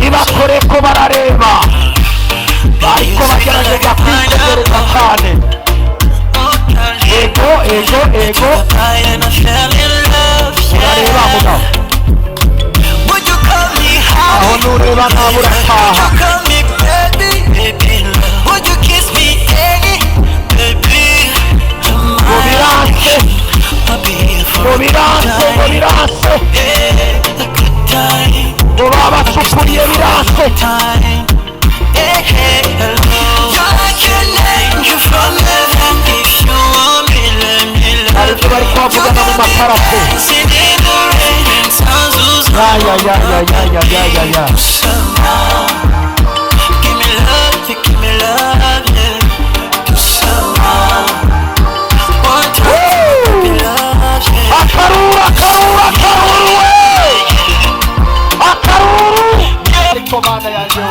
ibakore ko barareba ariko bagerageza kwitegereza cyane. Ego urareba mugabo aho nureba ntabwo urataha. Biranse ngo babacukuriye biranse. Ariko bari kwavugana mu maparase. Ya Komanda yanjye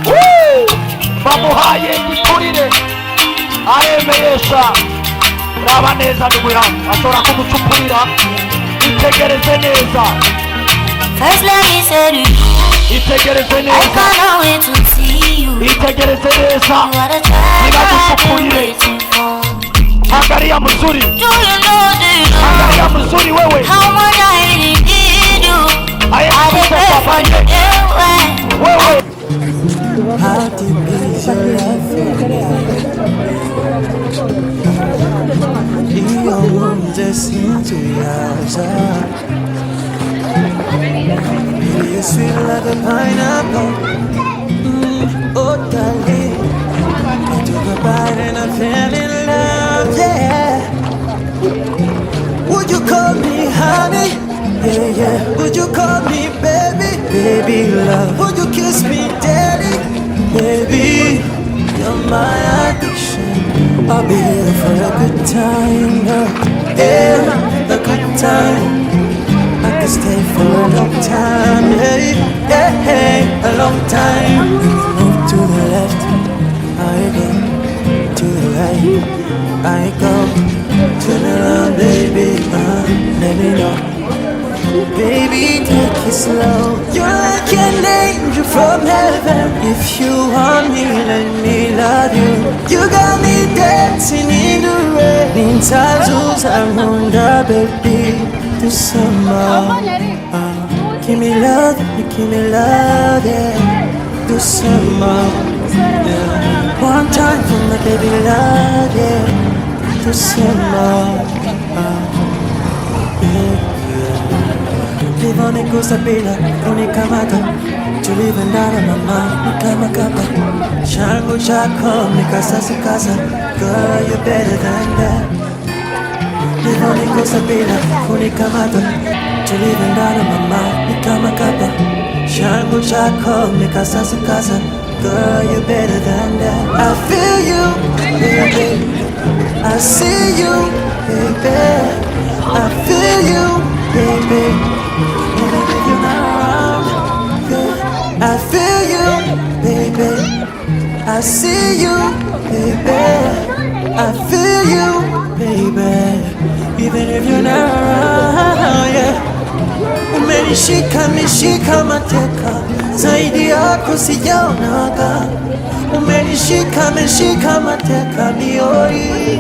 we bamuhaye igiturire aremeyesha raba neza niguya ashobora kugucupurira. Itegereze neza, first let me say to you, itegereze I neza, can't wait to see you. itegereze neza. You are the child I've been waiting for. Angalia mzuri, Do you know angalia mzuri wewe. how much I really need you? I did pay for you wewe. How deep is your love for me? Your wounds seem to yours. You sweet like a pineapple. Oh, darling, I took a bite and I fell in love. Yeah. Would you call me honey? Yeah, yeah. Would you call me baby? Baby love. Would you kiss me daddy? Baby, you're my addiction. I'll be here for a good time, yeah, a good time. I can stay for a long time, yeah, a long time. Move to the left, I go to the right, I go. Turn around, baby, let me know. Baby, take it slow. You're like an angel from heaven. If you want me, let me love you. You got me dancing in the rain. In Tazus, I'm on the baby. Do some more. Give me love, yeah. Do some more. Yeah. One time for my baby love, yeah. Do some more. Yeah. Live on it, goes a bila, unika mata. To live and down on my mind, nikama kapa. Shangu chako, mikasa sukasa. Girl, you're better than that. Live on it, goes a bila, unika mata. To live and down on my mind, nikama kapa. Shangu chako, mikasa sukasa. Girl, you're better than that. I feel you, baby. I see you, baby. I feel you, baby. Even if you're not around, yeah. I feel you, baby. I see you, baby. I feel you, baby. Even if you're not around, yeah. Umenishika mishika mateka, zaidi yako sijaonaga. Umenishika mishika mateka mioi.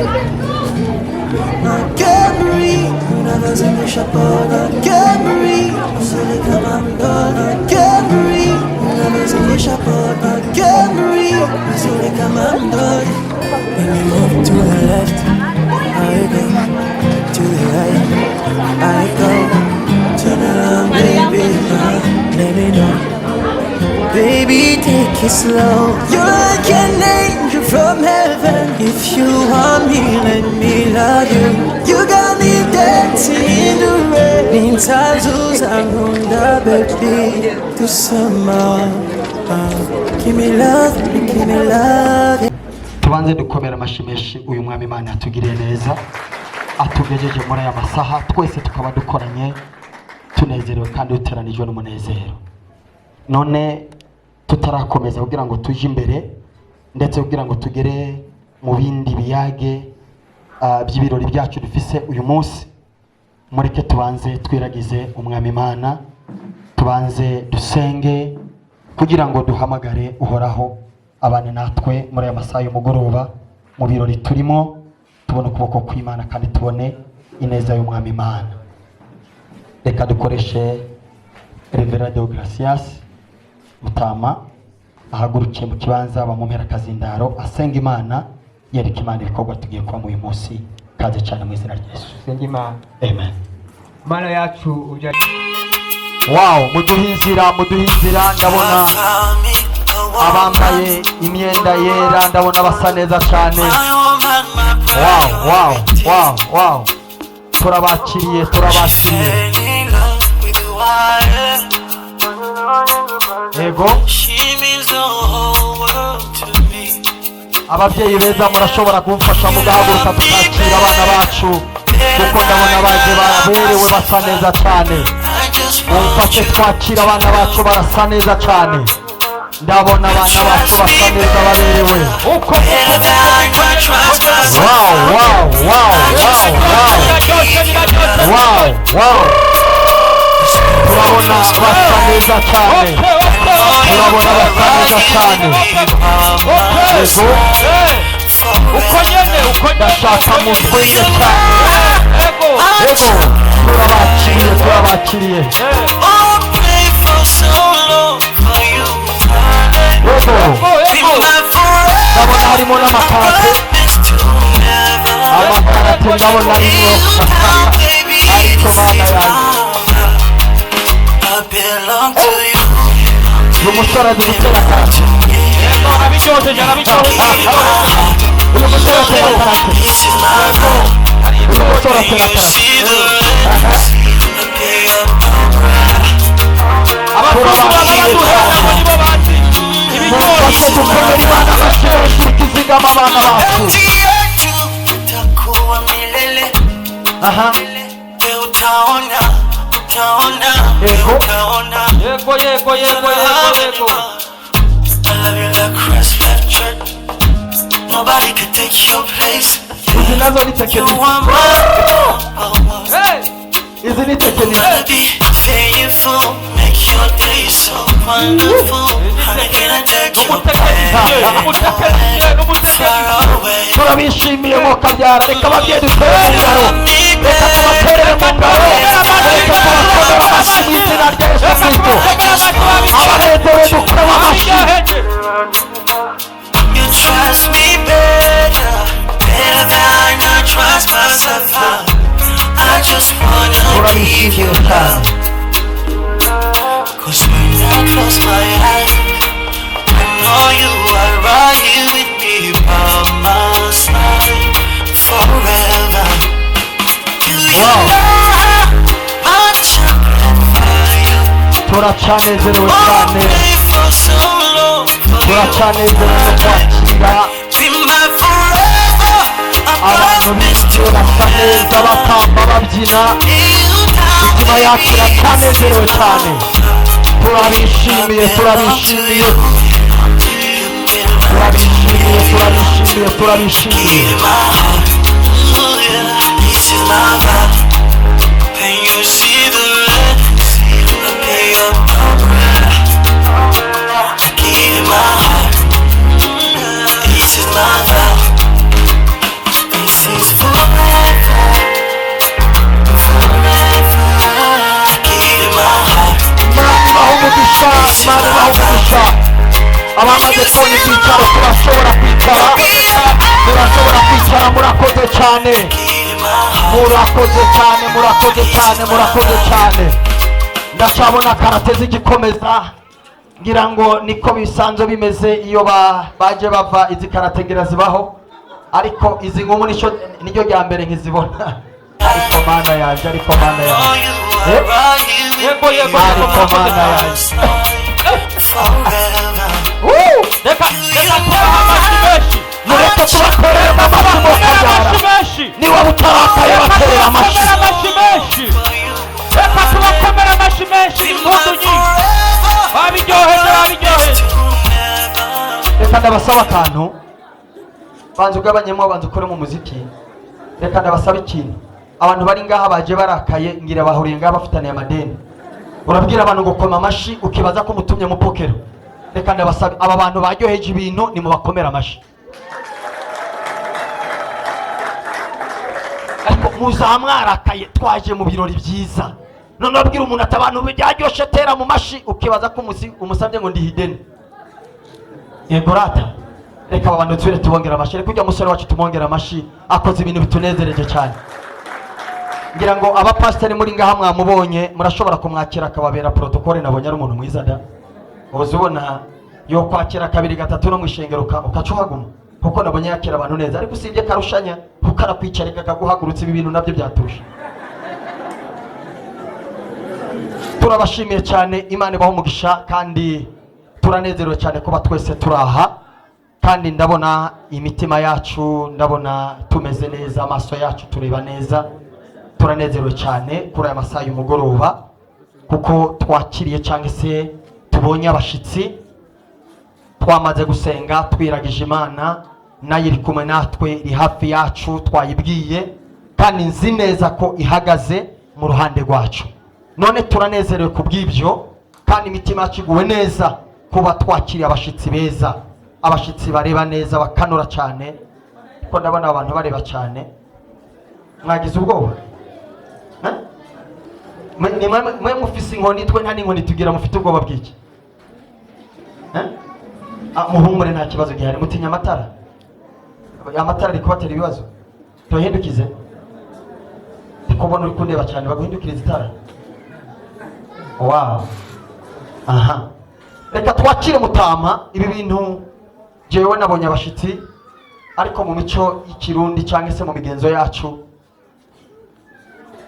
I can't breathe. Unavyozimisha poda, can't breathe. Usuli kama mdogo, can't breathe. Unavyozimisha poda, can't breathe. Usuli kama mdogo. When you move to the left, I go to the right, I go. Turn around, baby, let me know. Baby, take it slow. You're like an angel from heaven. If you want me, let me love you. You got me dancing in the rain. In Tazus, I'm on the baby. Do some more. Give me love, give me love. Tubanze dukomera amashimeshi uyu mwami Imana yatugiriye neza, atugejeje muri aya masaha twese tukaba dukoranye tunezerewe kandi uteranijwe n'umunezero. None tutarakomeza kugira ngo tuje imbere ndetse kugira ngo tugere mu bindi biyage by'ibirori byacu dufise uyu munsi, mureke tubanze twiragize umwami Imana. tubanze dusenge kugira ngo duhamagare uhoraho abane natwe muri aya masaha y'umugoroba mu birori turimo, tubone ukuboko kw'Imana kandi tubone ineza y'umwami Imana. Reka dukoreshe Reverend Deogracias Mutama ahagurukiye mu kibanza bamumpera kazindaro asenga Imana, yereka Imana ibikorwa tugiye kuba mu uyu munsi. Kaze cyane mu izina rya Yesu. Senga Imana. Amen. Mana yacu ujya Wow, muduhinzira ndabona abambaye imyenda yera, ndabona basa neza cyane. Wow. Turabakiriye. Yego. Ababyeyi beza murashobora kumfasha mugahaguruka tukakira abana bacu, kuko ndabona baje baraberewe basa neza cyane. Mumfashe twakira abana bacu barasa neza cyane. Ndabona abana bacu basa neza baberewe. Wow. Turabona basa neza cyane. Ndashaka mutwenge cyane. Yego. Turabakiriye. Ndabona harimo n'amakarate. Ndabona harimo. Ariko Mana yanjye. Uyu musore azi gutera karate. Uyu musore atera karate. Mufashe dukomere Imana amashyi menshi tuzigama abana bacu. Yego. Nobody could take your place. Izi nazo ni tekiniki. Izi ni tekiniki. Make your day so wonderful. How can I take your turabishimiye mu kabyara. Reka ababyeyi dutere mu ngaro. Reka tubaterere mu ngaro. Reka tubakomere amashyi mu izina rya Yesu Kristo. Abanezerewe dukoma amashyi. You trust me better than I trust myself. I just wanna give you love. Cause when I close my eyes, I know you are right here with me by my side forever. Do you know my chocolate fire? Turacanezerewe cyane. Turacanezerewe no kwakira abantu b'icyo basa neza batamba babyina. Imitima yacu iracanezerewe cyane. Turabishimiye. Abamaze kubona icyicaro turashobora kwicara. Murakoze cyane. Ndacabona karate zigikomeza, ngira ngo niko bisanzwe bimeze iyo baje bava. Izi karate ngira zibaho, ariko izi ngumu niryo rya mbere nkizibona. Ariko Mana yanjye. Yego. Reka tubaha amashyi menshi. Mureke tubakorere amashyi mu kabyara. Niba butarakaye baterera amashyi menshi. Reka tubakomere amashyi menshi. Impundu nyinshi. Babiryoheje. Reka ndabasaba akantu. Banza ugabanyemo, banza ukore mu muziki. Reka ndabasaba ikintu. Abantu bari ngaha baje barakaye, ngira bahuriye ngaha bafitaniye amadeni. urabwira abantu ngo koma amashi ukibaza ko mutumye mu pokero. Reka ndabasaba aba bantu baryoheje ibintu ni mu bakomera amashi. Ariko muzamwarakaye twaje mu birori byiza. None urabwira umuntu ati abantu byaryoshye tera mu mashi ukibaza ko umusabye ngo ndihidene. Yego rata. Reka abantu twire tubongera amashi. Reka ujya musore wacu tumongera amashi akoze ibintu bitunezereje cyane. Ngira ngo abapasiteri muri ngaha mwamubonye murashobora kumwakira akababera protocole. Nabonye ari umuntu mwiza da. Ubona yo kwakira kabiri gatatu no mwishengero ukacuhaguma kuko nabonye yakira abantu neza, ariko usibye karushanya ukara kwicarika kaguhagurutse ibi bintu nabyo byaturusha. Turabashimiye cyane, Imana ibaho umugisha kandi turanezerewe cyane kuba twese turaha, kandi ndabona imitima yacu, ndabona tumeze neza, amaso yacu tureba neza, turanezerewe cyane kuri aya masaha y'umugoroba kuko twakiriye cyangwa se tubonye abashitsi, twamaze gusenga twiragije Imana nayo iri kumwe natwe, iri hafi yacu, twayibwiye kandi nzi neza ko ihagaze mu ruhande rwacu. None turanezerewe kubw'ibyo kandi imitima yacu iguwe neza kuba twakiriye abashitsi beza, abashitsi bareba neza bakanura cyane, kuko ndabona abantu bareba cyane. Mwagize ubwoba? Mwe mufise inkoni, twe nta n'inkoni tugira, mufite ubwoba bw'iki? Muhumure nta kibazo gihari, mutinya amatara. Amatara ari kubatera ibibazo. Tuhindukize. Ndikubona uri kundeba cyane, baguhindukiriza itara. Wow. Aha. Reka twakire Mutama. Ibi bintu jewe nabonye abashitsi ariko mu mico y'ikirundi cyangwa se mu migenzo yacu,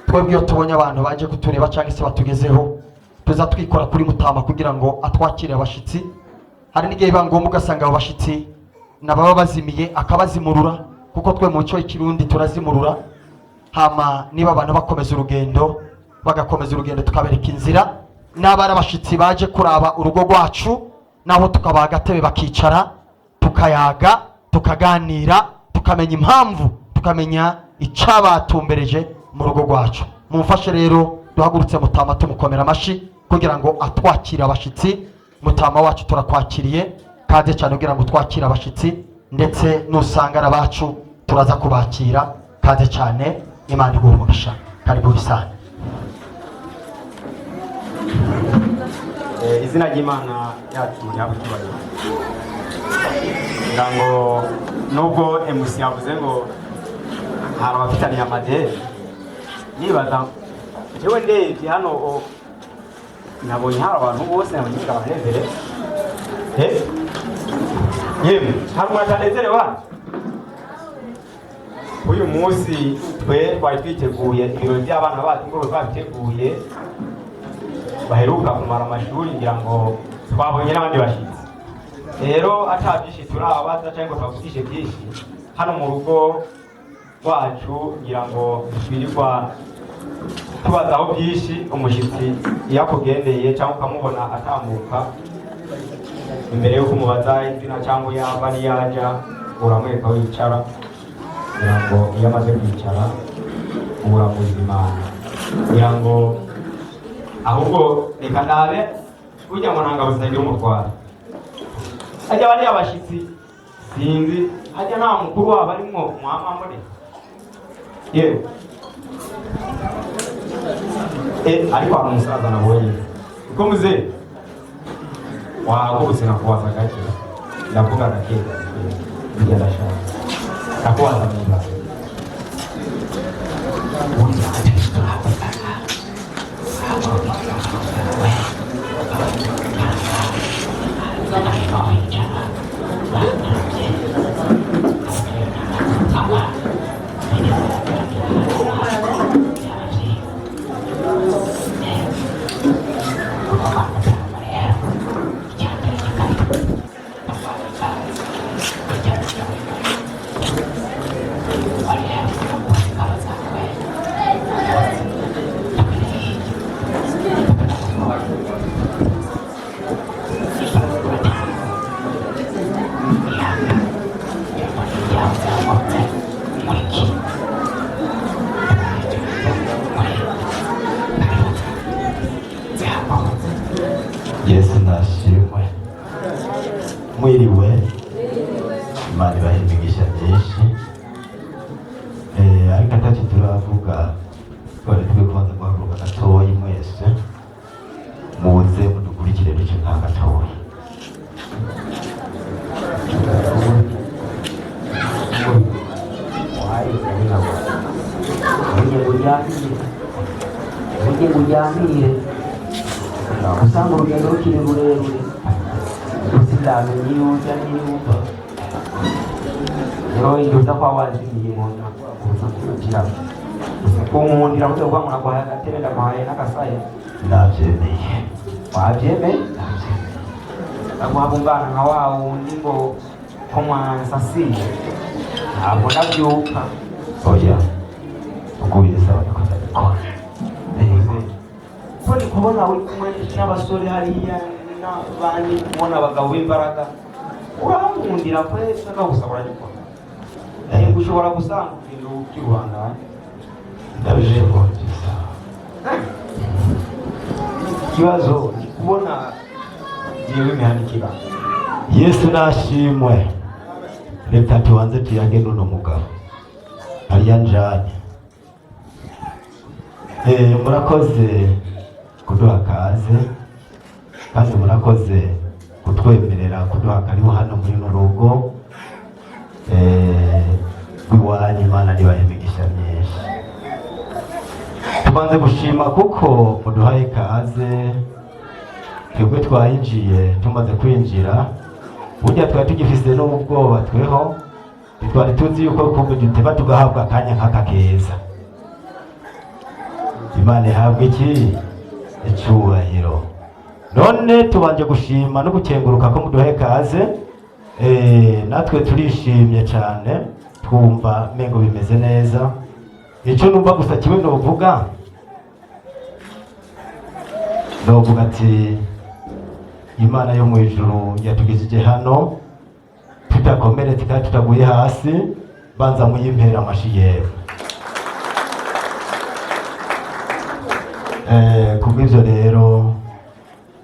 twebwe iyo tubonye abantu baje kutureba cyangwa se batugezeho tuza twikora kuri Mutama kugira ngo atwakire abashitsi. Hari n'igihe biba ngombwa ugasanga abo bashitsi nababa bazimiye akabazimurura, kuko twe mu mico y'ikirundi turazimurura. Hama niba abantu bakomeza urugendo, bagakomeza urugendo tukabereka inzira, n'abari abashitsi baje kuraba urugo rwacu naho tukabaha agatebe bakicara, tukayaga, tukaganira, tukamenya impamvu, tukamenya icabatumbereje mu rugo rwacu. Mumfashe rero duhagurutse Mutama tumukomera amashi kugira ngo atwakire abashitsi. Mutama wacu turakwakiriye kaze cyane kugira ngo twakire abashitsi, ndetse nusanga abacu turaza kubakira. Kaze cyane, Imana iguhe umugisha. Karibu bisane. Izina ry'Imana yacu ryabutubariye. Ndango nubwo MC yavuze ngo hari abafitaniye amadeni, nibaza jewe ndebye hano nabonye hari abantu bose nabonye abanezere. Yemwe hari umuntu atanezerewe hano? Uyu munsi twe twari twiteguye ibirori by'abana bacu ngo babiteguye, baheruka kumara amashuri, ngira ngo twabonye n'abandi bashitsi. Rero atabyinshi turabaza cyangwa twavugishe byinshi hano mu rugo rwacu, ngira ngo twirirwa tubazaho byinshi. Umushyitsi iyo akugendeye cyangwa ukamubona atambuka, imbere yo kumubaza izina cyangwa yaba niyajya uramwereka wicara, ngira ngo iyo amaze kwicara uramuza Imana. Ngira ngo ahubwo reka ndabe ujya mu ntangabo zitagira umutwaro. Hajya bari abashitsi sinzi, hajya nta mukuru wabo arimo mwamamure. Yewe ariko hari umusaza nabonye uko muze wahagurutse nakubaza gake, ndavuga gake bijya ndashaka nakubaza mwiza Yesu nashimwe. Mwiriwe. Imana ibahe imigisha myinshi. Ariko atacyo turavuga twari kubanza guhaguruka gatoya mwese muze mudukurikire bityo nta gatoya. Ujyamire usanga urugendo rukiri rurerure usindamenye iyo ujya n'iyo uva rero indoza kwa wazimiye mona kuza kugira kumundira muto kwa muna kwa gatebe ndamaye n'akasaye Ndabyemeye. wabyemeye naguhabungana nka wa wundi ngo ko mwansasiye ntabwo ndabyuka Oya. Uguye sawa nikoza bikora. Kwani kubona uri kumwe n'abasore hariya n'abandi kubona abagabo b'imbaraga uramundira kwese akagusabura gikora ushobora gusanga urugendo rw'Urwanda Ndabishobora. ikibazo ni kubona yewe imihanikira. Yesu nashimwe. Reka tubanze tuyange n'uno mugabo ariya njanye. Murakoze kuduha kaze kandi murakoze kutwemerera kuduha karibu hano muri no rugo iwanyu. Imana nibahe imigisha myinshi. Tubanze gushima kuko muduhaye kaze. Twebwe twayinjiye tumaze kwinjira burya twari tugifise n'ubwoba tweho twari tuzi yuko kumbe duteba tugahabwa akanya nk'aka keza. Imana ihabwe iki icyubahiro. None tubanje gushima no gukenguruka ko muduhe kaze. Natwe turishimye cyane twumva mengo bimeze neza. Icyo numva gusa kimwe novuga ati Imana yo mu ijuru yatugizije hano tutakomeretse kandi tutaguye hasi. Banza muyimpera amashi yewe. Kubw'ivyo rero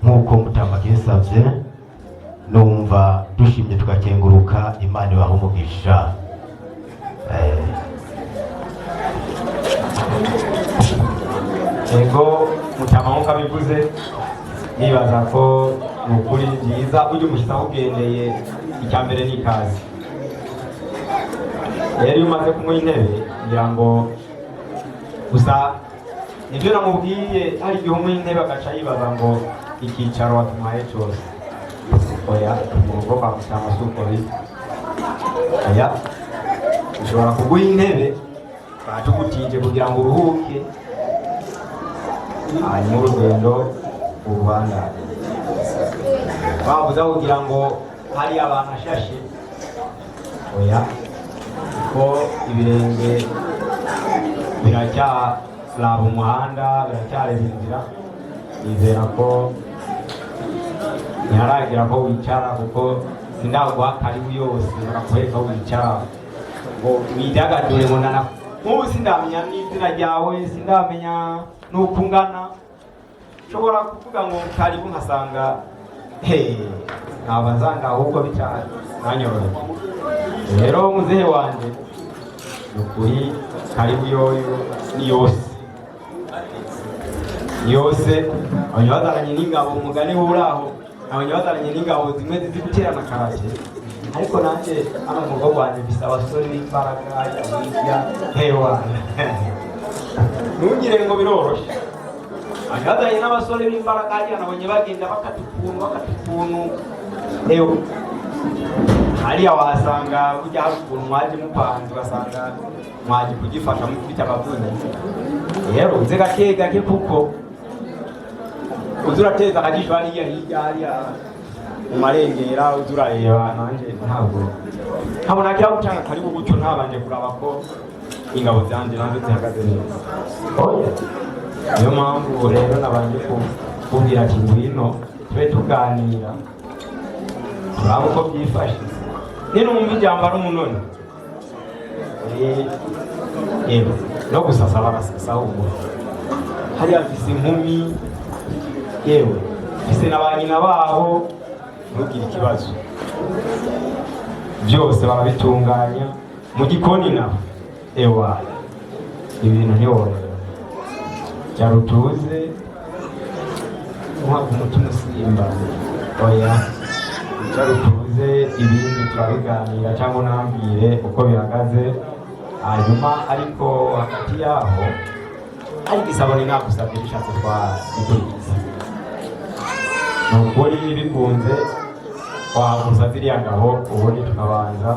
nk'uko Mutambage yasavye numva dushimye tugakenguruka. Imana ibahe umugisha. Ego Mutama nk'uko abivuze nibaza ko ni ukuri byiza ujye umushyitsi ugendeye icya mbere ni ikaze. Rero iyo umaze kumuha intebe ngira ngo gusa nibyo namubwiye hari igihe umuha intebe agaca yibaza ngo icyicaro watumuhaye cyose. Oya urugo kwa Mutama si uko biri. Oya ushobora kuguha intebe batugutije kugira ngo uruhuke hanyuma urugendo urubandanye. Bavuze kugira ngo hari abantu ashashe. Oya ko ibirenge biracyaraba umuhanda biracyareba inzira. Nizera ko ntiharagira ko wicara kuko sindaguha karibu yose barakuheka wicara ngo widagadure ngo nana nk'ubu sindamenya n'izina ryawe sindamenya n'uko ungana. Nshobora kuvuga ngo karibu nkasanga ntabazanga ahubwo bicyane nanyoroye. Rero muzehe wanje nukuri karibu yoyo ni yose abanyabazaranye n'ingabo umugani w'uraho abanyabazaranye n'ingabo zimwe zizi guterana karate. Ariko nanjye hano mu rugo rwanjye bisa abasore b'imbaraga ya hewana. Ntugire ngo biroroshye. Abanyabazaranye n'abasore b'imbaraga hariya nabonye bagenda bakata ukuntu ewe hariya wasanga burya hari ukuntu mwaje mupanze ugasanga mwaje kugifasha mukubita abavunyi. Rero uze gake kuko uzurateza akajisho hariya mu marengera uzurareba. Nanjye ntabwo nkabona kira gutanga karibu gutyo ntabanje kuraba ko ingabo zanjye nanjye zihagaze neza. Oya niyo mpamvu rero nabanje kubwira ati ngwino tube tuganira turaba uko byifashe. Ninumva ijambo ari umunoni no gusasa barasasa ubu hariya mfise inkumi yewe ise na ba nyina babo ntugire ikibazo, byose barabitunganya mu gikoni nabo. Ewa ibintu ntiworera cyaro tuze umwaka umutima usimba oya cyaro tuze ibindi turabiganira cyangwa nambire uko bihagaze hanyuma, ariko hagati yaho ari gisabone nagusabye bishatse twabikurikiza nukuri bikunze waguza ziriya ngabo ubundi tukabanza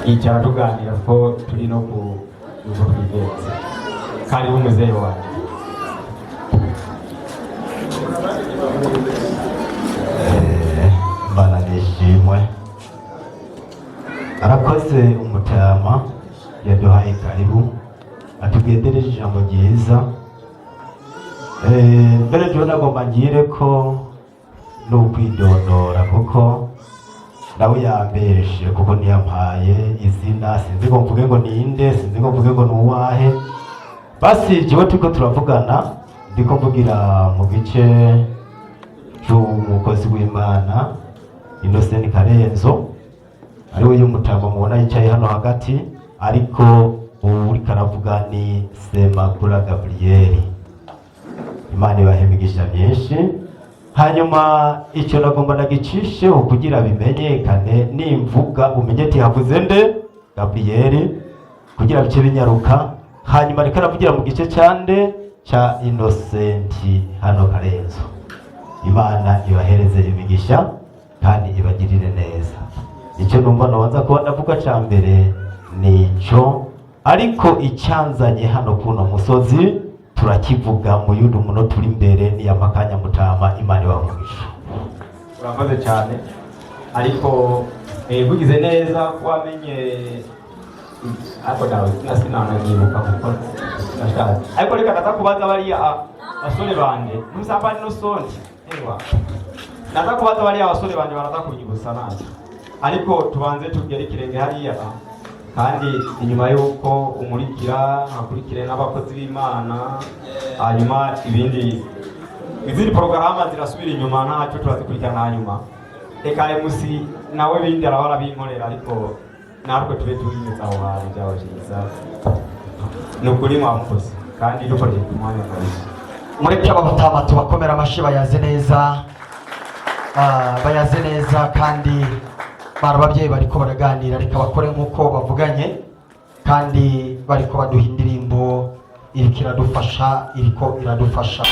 icara tuganira ko turi no ku twigenza. Karibu muzehe wanjye. Mbana nishimwe arakoze umutama yaduhaye karibu atugendereje ijambo ryiza. Mbere ryo nagomba ngire ko n'ukwidondora kuko nawe yambeshe kuko niyampaye izina, sinzi ngo mvuge ngo ninde, sinzi ngo mvuge ngo nuwahe. Basi jiwe turiko turavugana ndiko mvugira mu gice cy'umukozi w'Imana Innocent Karenzo, ari we y'umutama mubona yicaye hano hagati, ariko uri karavuga ni Semakula Gabriel. Imana ibahemigisha byinshi. Hanyuma icyo nagomba nagicishe kugira bimenyekane, nimvuga umenye ati havuze nde Gabriel, kugira bice binyaruka. Hanyuma reka navugira mu gice cyande cha Innocent hano Karenzo. Imana ibahereze imigisha kandi ibagirire neza. Icyo numva nabanza kuba ndavuga cya mbere nico, ariko icyanzanye hano kuno musozi turakivuga mu yundi muno turi imbere ni yamakanya mutama. Imana ibamugisha. Urakoze cyane, ariko bugize neza wamenye ako dawe sinana nyibuka kuko nashaje, ariko reka ndaza kubaza bariya basore bande musamba no sonti ewa, ndaza kubaza bariya basore bande baraza kunyibusa nazo, ariko tubanze tugere kirenge hariya kandi inyuma yuko umurikira hakurikire n'abakozi b'Imana, hanyuma izindi porogaramu zirasubira inyuma ntacyo turazikurikirana hanyuma. Reka MC nawe bindi arahora binkorera, ariko natwe tube tubinyuza aho hantu byaba byiza. Ni ukuri mwamukoze kandi dukoreshe ku mwanya kabisa. Mureke aba batama tubakomera amashyi bayaze neza, bayaze neza kandi barababyeyi bariko baraganira, reka bakore nk'uko bavuganye kandi bariko baduha indirimbo iriko iradufasha.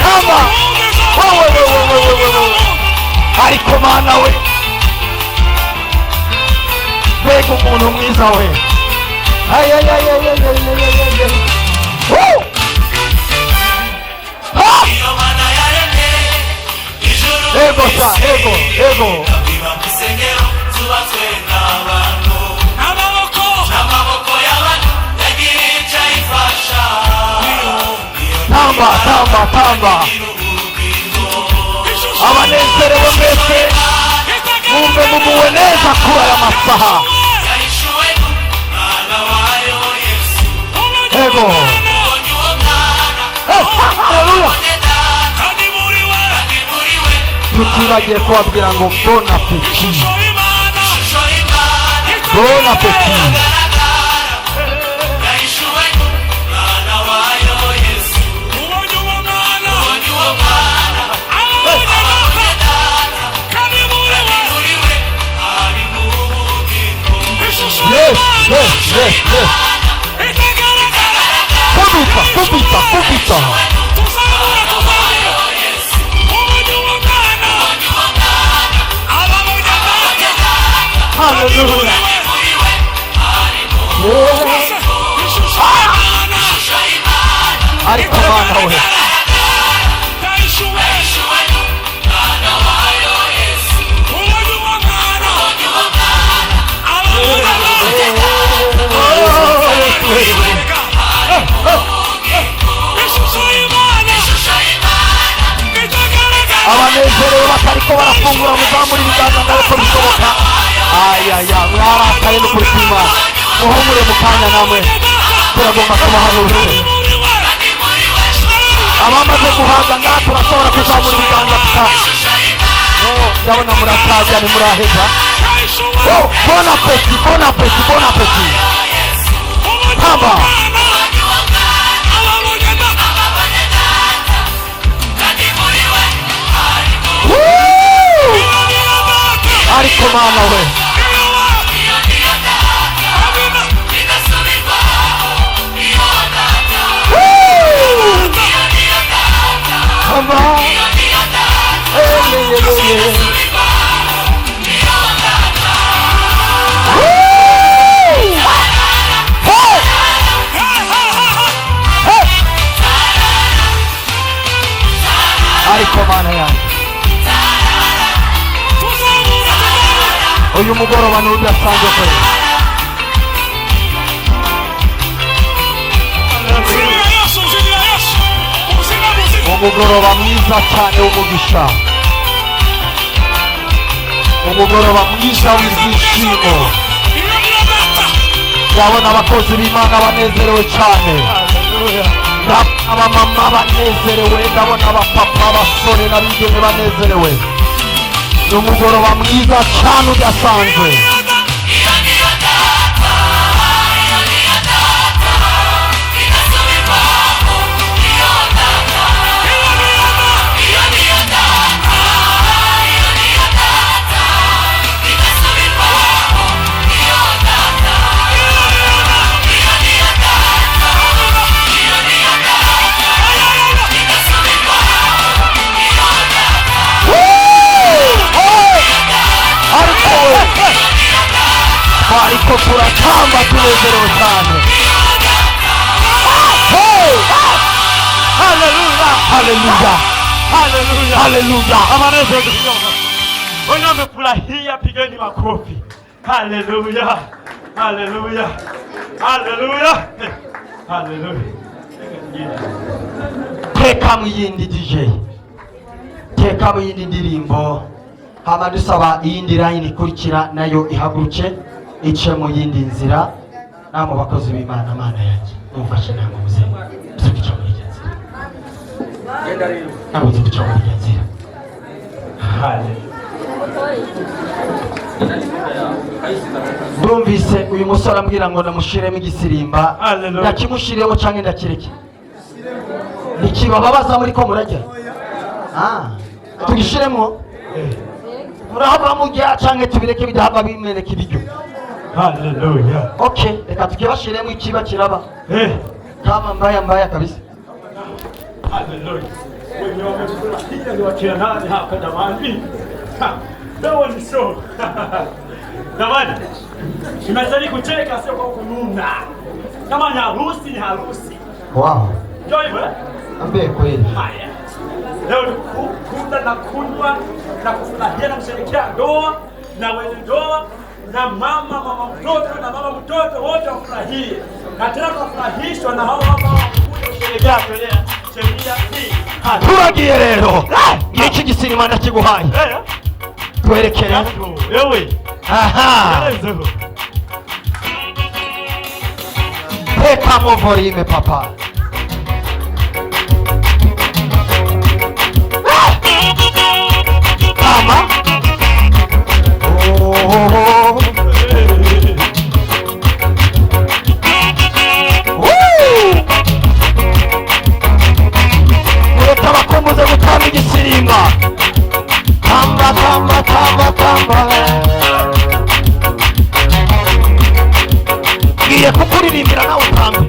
Kama ariko mana we, mbega umuntu mwiza we, ego sa ego tamba abanezerewe mwese mwumve mumuwe neza kuba aya masaha. Ego haleluya, tutibagiye kubabwira ngo bon appétit, bon appétit. Yes. Kupita. Hallelujah. Ariko mana we, abanezerewe batariko barafungura muzamura ibiganza nkuko bishoboka. Mwarakaye n'ukuri kw'Imana, muhumure mu kanya namwe turagomba kubahanurira. abamaze guhaga ngaha turashobora kuzamura ibiganza ndabona murataza ni muraheza. Bon appétit, bon appétit, bon appétit. Haba ariko mana we ariko mana yanjye uyu mugoroba ni udasanzwe kure. Umugoroba mwiza cyane w'umugisha, umugoroba mwiza w'ibyishimo. Ndabona abakozi b'Imana banezerewe cyane, abamama banezerewe, ndabona abapapa, abasore n'abigeme banezerewe. Ni umugoroba mwiza cyane udasanzwe. Ariko turatamba tunezerewe cyane. Haleluya, haleluya, haleluya, haleluya. Amanezero wenye wamefurahia pigeni makofi. Haleluya, haleluya, haleluya, haleluya. Teka mu yindi DJ, teka mu yindi ndirimbo. Hama dusaba iyindi line ikurikira nayo ihaguruke ice mu yindi nzira. Namo bakozi b'Imana, Mana yanjye mufashe namo muze tukica muri iyi nzira. Genda rero nabo tukica muri iyi nzira. Ndumvise uyu musore ambwira ngo ndamushiremo igisirimba. Ndakimushireho canke ndakireke? Nikibababaza muri ko murajya? Tugishiremo? Murahava mujya canke tubireke bidahava bimeneka ibiryo? Haleluya. Okay, reka tukibashiremo ikiba kiraba. Kama mbaya kabisa. Haleluya. Wenye wamefurahia ni wakina nani hapa jamani? Dawa ni show. Jamani, nimezali kucheka sio kwa kununa. Kama ni harusi ni harusi. Wow. Ndio hivyo? Ambe kweli. Haya. Leo ni kukula na kunywa na kufurahia na kusherehekea ndoa na wenye ndoa na mama mtoto na baba mtoto wote wafurahie. Na tena tunafurahishwa na hao mama kusherehekea sheria hii. Turagiye rero. Iki gisirima ndakiguhaye. Twerekere. Yewe. Aha. Teka mo volume papa. Mama. Oh. Tutabakumbuze gutamba igisirimba. Tamba tamba tamba tamba. Ngiye kukuririmbira nawe utambe.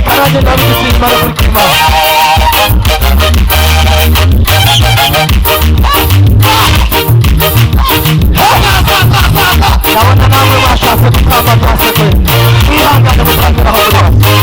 Karage ndabizi mara kuri kima. Ndabona namwe bashatse gukamba byose kwe. Mwihangane mutangira aho bose.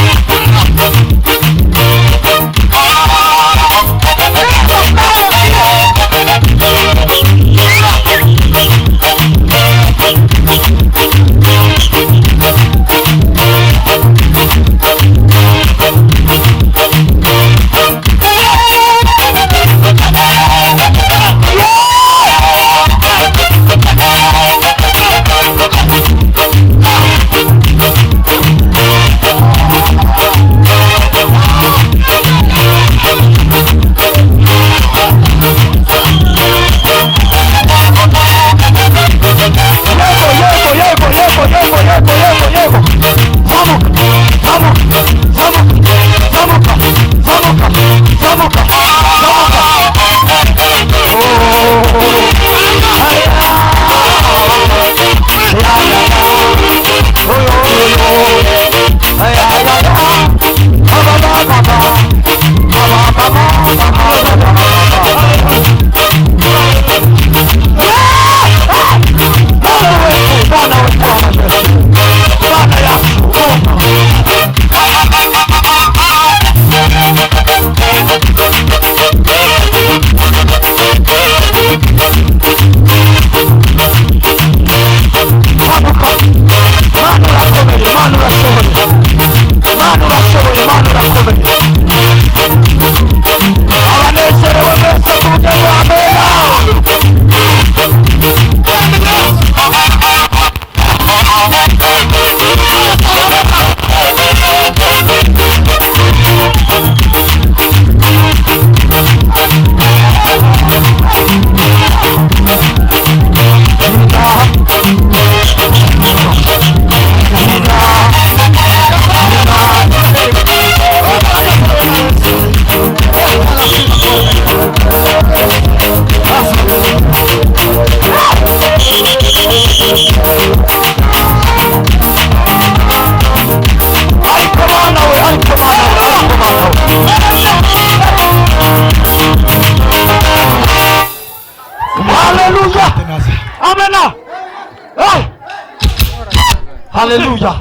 Haleluya.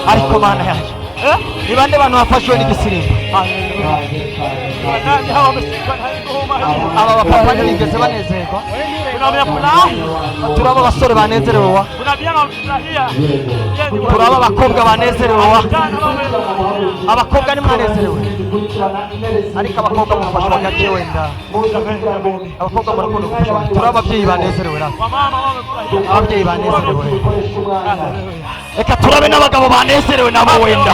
Ariko mana yaje. Ni bande bantu bafashwe n'igisirimba. Aba bapapa ntibigeze banezerwa. Turaba abasore banezerewe wa. Turaba abakobwa banezerewe wa. Abakobwa ni mwanezerewe. Ariko abakobwa mufashwa gake wenda. Abakobwa murakunda gufashwa. Turaba ababyeyi banezerewe ra. Ababyeyi banezerewe. Eka turabe n'abagabo banezerewe nabo wenda.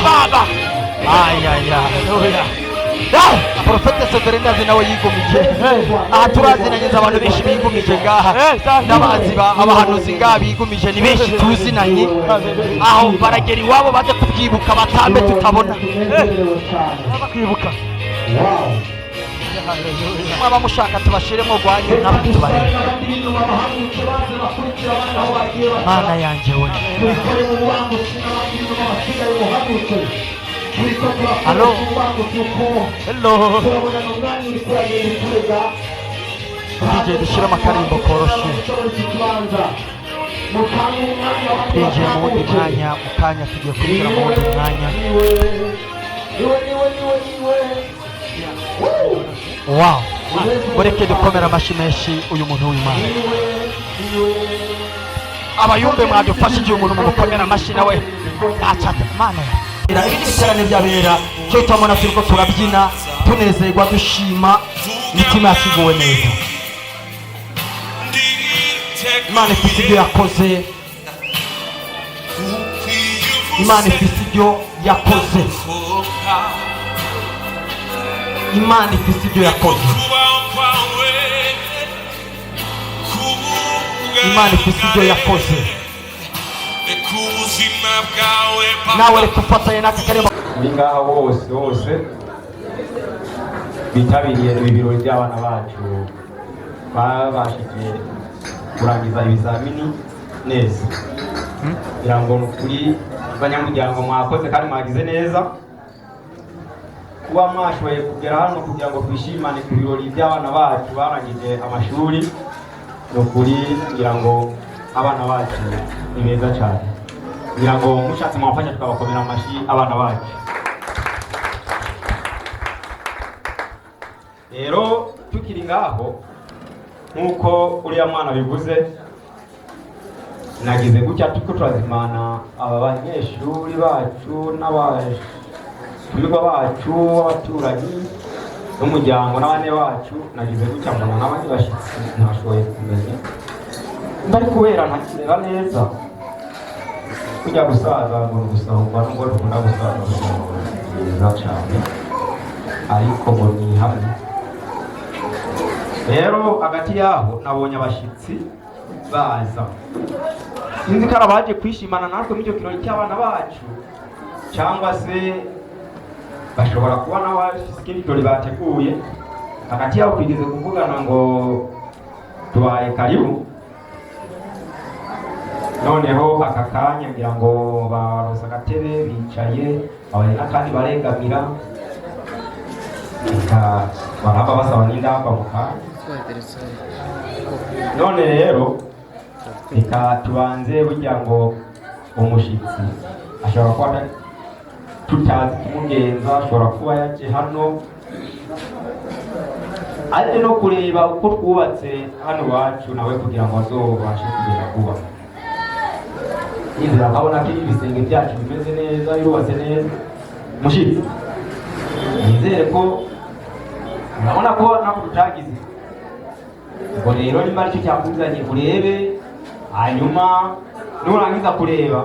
Profete Severina nawe yigumije. Aha turazinanye abantu benshi bigumije ngaha. N'abazi abahanuzi ngaha bigumije ni benshi tuzinanye. Aho baragera iwabo baje kubyibuka batambe tutabona. Kwibuka. Mwaba mushaka tubashiremo gwanye nabo tubarebe. Mana yanje we. Hello. Hello. DJ dushira amakarimbo koroshe. DJ mu wundi mwanya mukanya tugiye kwinjira mu wundi mwanya. Wow. Mureke dukomera amashyi menshi uyu muntu w'Imana. Abayumbe mwadufashije umuntu mu gukomera amashyi nawe. Achata Mana. Ibisarane byabera cyo tamona turiko turabyina tunezerwa dushima imitima yasiguwe neza. Imana ifite ibyo yakoze. Imana ifite ibyo yakoze. Imana ifite ibyo yakoze. Imana ifite ibyo yakoze. Nawe reka ufatanye n'aka karimo ngaha bose bitabiriye ibirori by'abana bacu babashije kurangiza ibizamini neza. Kugira ngo kuri banyamuryango mwakoze kandi mwagize neza kuba mwashoboye kugera hano kugira ngo twishimane ku birori by'abana bacu barangije amashuri. Ni ukuri kugira ngo abana bacu ni beza cyane, kugira ngo mushatse mwafasha tukabakomera amashyi abana bacu. Rero tukiri ngaho nk'uko uriya mwana bivuze, nagize gutya tuko turazimana aba banyeshuri bacu n'abatumirwa bacu, abaturanyi n'umuryango n'abane bacu. Nagize gutya mbona n'abandi bashyitsi ntashoboye kumenya, mbari kubera ntakireba neza. Kujya gusaza ngo gusahurwa n'ubwo dukunda gusaza neza cyane, ariko ngo ni hamwe. Rero hagati yaho nabonye abashyitsi baza, sinzi ko abaje kwishimana natwe muri icyo kirori cy'abana bacu, cyangwa se bashobora kuba n'abafite ikindi kirori bateguye. Hagati yabo twigeze kuvugana ngo tubaye karibu, noneho aka kanya ngira ngo baroza agatebe bicaye, abari n'akandi baregamira, baraba basaba n'indamba mu kanya. None rero reka tubanze kugira ngo umushyitsi ashobora kuba tutazi kumugenza, ashobora kuba yaje hano aje no kureba uko twubatse hano iwacu nawe kugira ngo azobashe kugera kuba yizera nkabona ko ibisenge byacu bimeze neza, birubatse neza. Mushyitsi nizere ko urabona ko ntabwo tutagize ngo rero nimba aricyo cyakuzanye urebe, hanyuma nurangiza kureba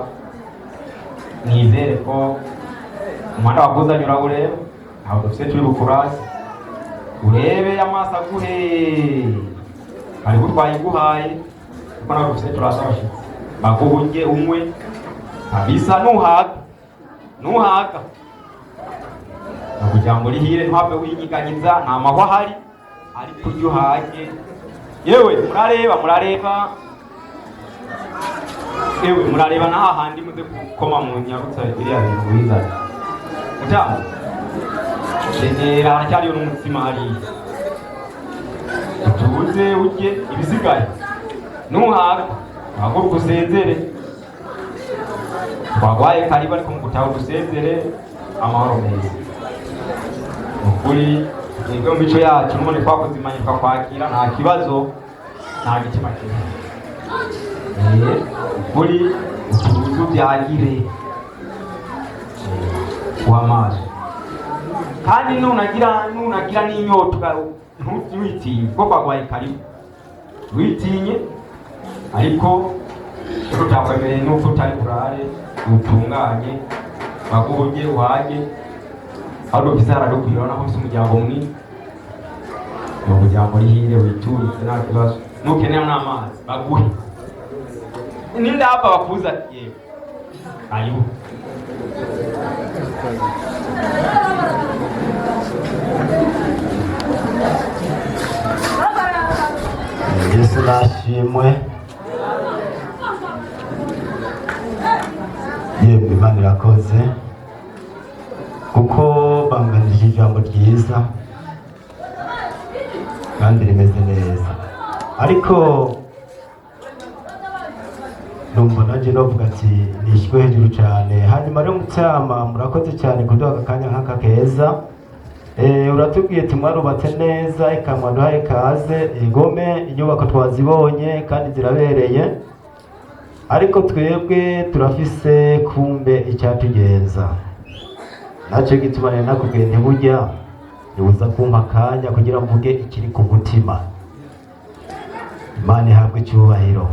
nizere ko umuhanda wakuzanye urawureba, ntabwo dufite turi bukurasi. Urebe amaso aguhe hariho twayiguhaye, kuko ntabwo dufite turasa abashyitsi. Baguhunge umwe kabisa, nuhaga kugira ngo rihire ntuhave winyiganyiza. Nta mahwa ahari, ariko ujye uhage. Yewe murareba na hahandi muze gukoma mu nyarutsa iriya bintu wizanye utamu tegera, haracyariyo n'umutsima hariya. Utubuze ujye ibisigaye nuhaga haguruka usezere. Twagwaye karibu ariko mugutaha udusezere amahoro meza. Ukuri twebwe mu mico yacu none twakuzimanye tukakwakira nta kibazo, nta gitima kimwe. Ukuri utubuze byagire w'amaso, kandi nunagira n'inyota ntuwitinye, kuko kwagwaye karibu witinye. Ariko tutakwemereye n'uko utari burare utunganye, baguhunge uhage. Aho dufise haradukwira, urabona ko ufise umuryango munini, ni umuryango rihire witurize nta kibazo. Nukenera n'amazi baguhe n'indaba bakuza yewe ayo. Yesu nashimwe. Yemwe Imana irakoze kuko banganije ijambo ryiza kandi rimeze neza. Ariko numva naje novuga ati nishywe hejuru cyane. Hanyuma rero mucyama murakoze cyane kuduha akanya nk'aka keza. Uratubwiye tumwarubatse neza, ikamwa duhaye kaze. Igome inyubako twazibonye kandi zirabereye, ariko twebwe turafise kumbe icyatugenza. Nacyo gituma rero nakubwiye ntibujya nibuza kumpa akanya kugira mvuge ikiri ku mutima. Imana ihabwe icyubahiro.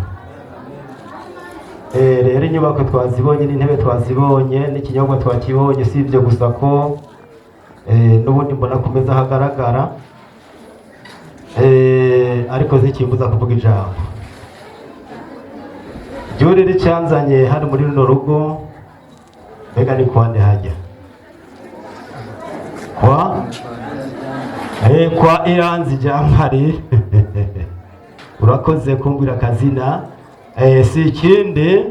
Rero inyubako twazibonye, n'intebe twazibonye, n'ikinyobwa twakibonye. Si ibyo gusa ko n'ubundi mbona kumeza hagaragara, ariko zikimbuza kuvuga ijambo. Juri ricyanzanye hano muri runo rugo, mbega ni kwande hajya kwa Iranzi Jamari urakoze kumbwira akazina. Si ikindi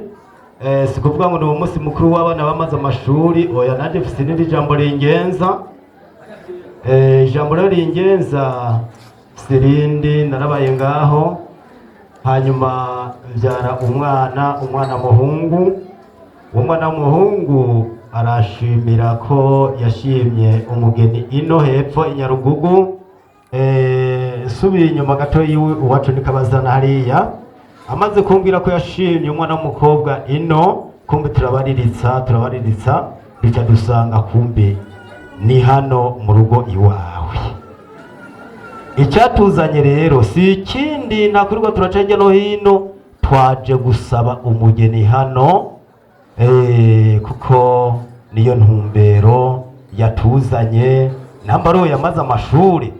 si kuvuga ngo ni umunsi mukuru w'abana bamaze amashuri, oya nanjye mfite n'iri jambo ringenza. Ijambo rero ringenza sirindi, narabaye ngaho hanyuma mbyara umwana muhungu. Umwana w'umuhungu arashimira ko yashimye umugeni ino hepfo Inyarugugu. Subiye inyuma gato yiwe uwacu nikabazana hariya, amaze kumbwira ko yashimye umwana w'umukobwa ino, kumbe turabariritsa bica dusanga kumbe ni hano mu rugo iwawe. Icyatuzanye rero si ikindi, nta kurirwa turaca hirya no hino, twaje gusaba umugeni hano. Kuko niyo ntumbero yatuzanye. Nambaro yamaze amashuri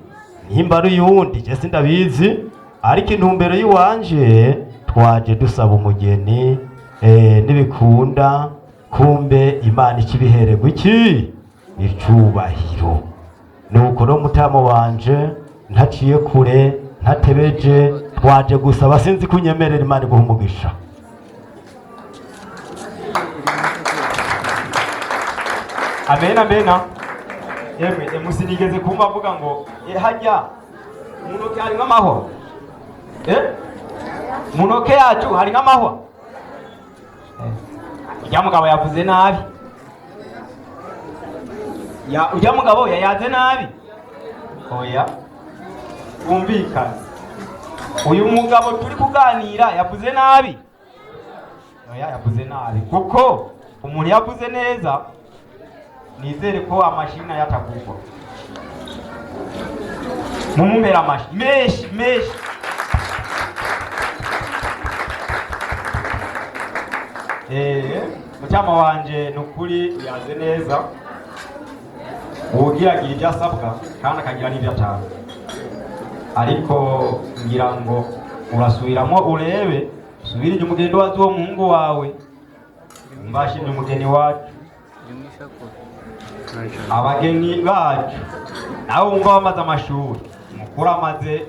nimbaro yundi je sindabizi, ariko intumbero yiwanje twaje dusaba umugeni. Nibikunda kumbe Imana ikibihererwa iki icubahiro. Nuko no mutamo wanje ntaciye kure ntatebeje, twaje gusaba, sinzi kunyemerera Imana iguha umugisha. Amen, amena. Yemwe musinigeze kumva avuga ngo hajya munoke hari nk'amahwa. Munoke yacu hari nk'amahwa. Ujya mugabo yavuze nabi. Ujya mugabo yayaze nabi. Oya. Umvikana. Uyu mugabo turi kuganira yavuze nabi. Oya, yavuze nabi. Kuko umuntu yavuze neza, nizere ko amashina yatagurwa. Mumumera amashi meshi. Mucyama wanje nukuri yaze neza, ubugiragira ibyo asabwa kandi akagira n'ibyo atanga. Ariko ngira ngo urasubiramo urebe, subira inyuma ugende wazi uwo muhungu wawe. Mbashimye umugeni wacu, abageni bacu nawe wumva bamaze amashuri, mukuru amaze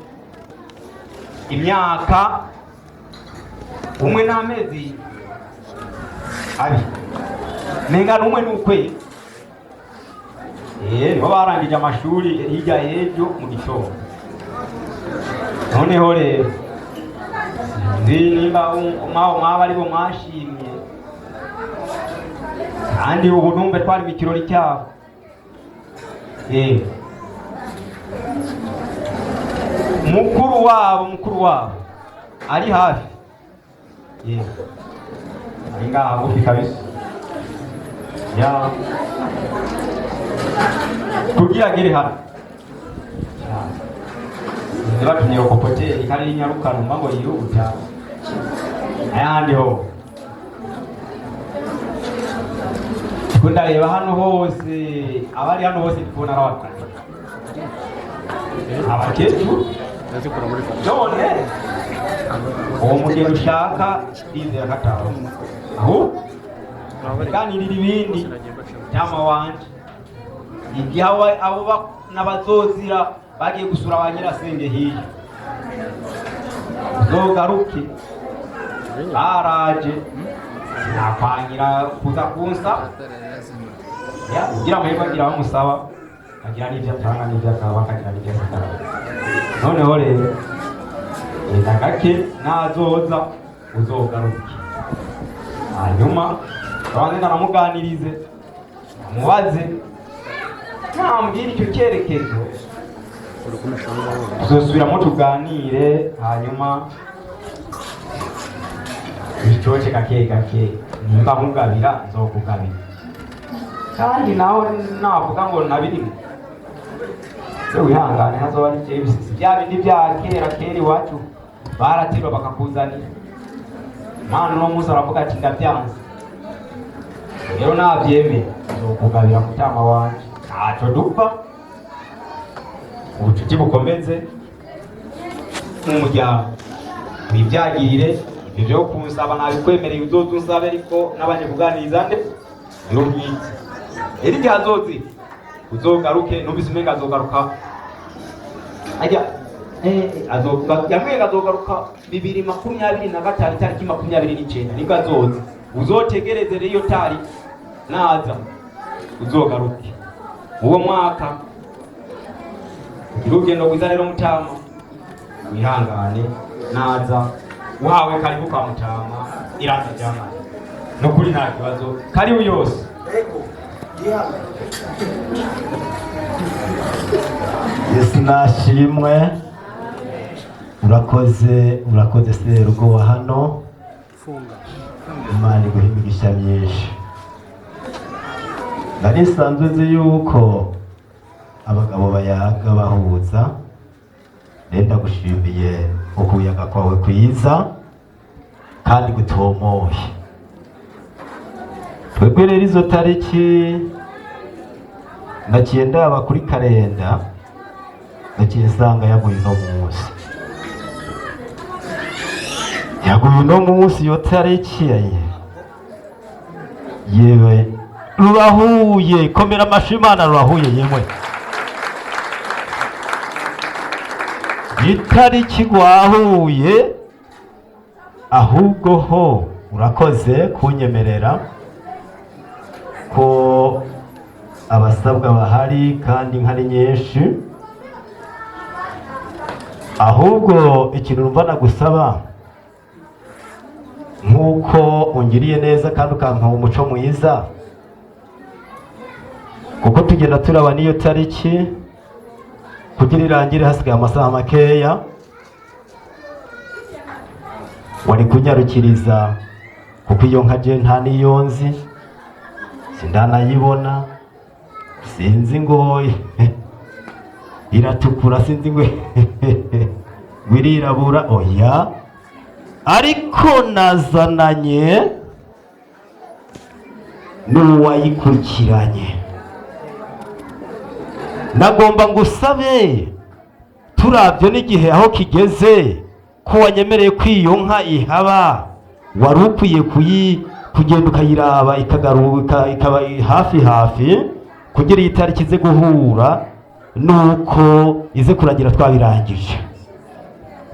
imyaka umwe n'amezi abiri, nenga n'umwe n'ukwezi. Nibo barangije amashuri hirya y'ejo mu gitondo. Noneho rero nimba mwaba aribo mwashimye, kandi ubu numve twari mu kirori cyabo. Mukuru wabo ari hafi. Ari ngaha bufi kabisa. Kugira gere hano. Nibatumye okopoteri kali nyarukano mbango yiruta. Ayandi ho. Kundareba hano hose, abari hano hose ndikubona abakuru. Abakecuru none uwo mugeni ushaka ndizera gataro. Aho ganirira ibindi cyama wanje igihe abo n'abazozira bagiye gusura ba nyirasenge hiye, zogaruke baraje nakwangira kuza kunsa ugira amahirwe agira bamusaba, agira n'ibyo atanga n'ibyo akaba akagira n'ibyo atanga. Noneho rero gake nazoza uzogaruke, hanyuma abanze naramuganirize amubaze, nambwira icyo cyerekezo tuzosubiramo tuganire, hanyuma bicoce gake nimba nkugabira nzokugabira, kandi naho navuga ngo nabirimo se wihangane hazoba ari byebisi bya bindi bya kera iwacu baratirwa bakakuzanira. Mana no musa aravuga ati ndabyanze, rero nabyemeye nzokugabira mutama wanje, ntacyo dupfa, ubucuti bukomeze n'umuryango wibyagirire. Ibyo byo kunsaba nabikwemereye uzoza unsabe, ariko nabanje kuganiriza nde yo bwite eri hazozi uzogaruke. Numvise umenga azogaruka ajya yamwe azogaruka 2025 itariki 29 nibwo azoza. Uzotegereze rero iyo tari naza uzogaruke uwo mwaka. Urugendo rwiza rero Mutama, wihangane naza uhawe karibu kwa Mutama iranza jamani, no kuri nta kibazo, karibu yose. Yesu nashimwe. Urakoze Serugo wa hano, Imana iguhe imigisha myinshi. Nari nsanzwe nzi yuko abagabo bayaga bahuza, renda gushimiye ukuyaga kwawe kwiza kandi gutomoye. Twebwe rero izo tariki naciye ndaba kuri kalenda, naciye nsanga yaguye uno munsi. Yaguye uno munsi iyo tariki yewe rurahuye. Komera amashimana, rurahuye yemwe. Itariki rwahuye, ahubwo ho urakoze kunyemerera ko abasabwa bahari kandi nkari nyinshi. Ahubwo ikintu numva nagusaba, nkuko ungiriye neza kandi ukampa umuco mwiza, kuko tugenda turaba niyo tariki kugira irangire hasigaye amasaha makeya, wari kunyarukiriza kuko iyo nkaje nta niyo nzi, sindanayibona, sinzi ngo iratukura, sinzi ngo wirirabura, oya. Ariko nazananye n'uwayikurikiranye. Nagomba ngusabe turabyo n'igihe aho kigeze, ko wanyemereye ko iyo nka ihaba, wari ukwiye kugenda ukayiraba ikagaruka ikaba hafi kugira iyi tariki ize guhura nuko ize kuragira twabirangije.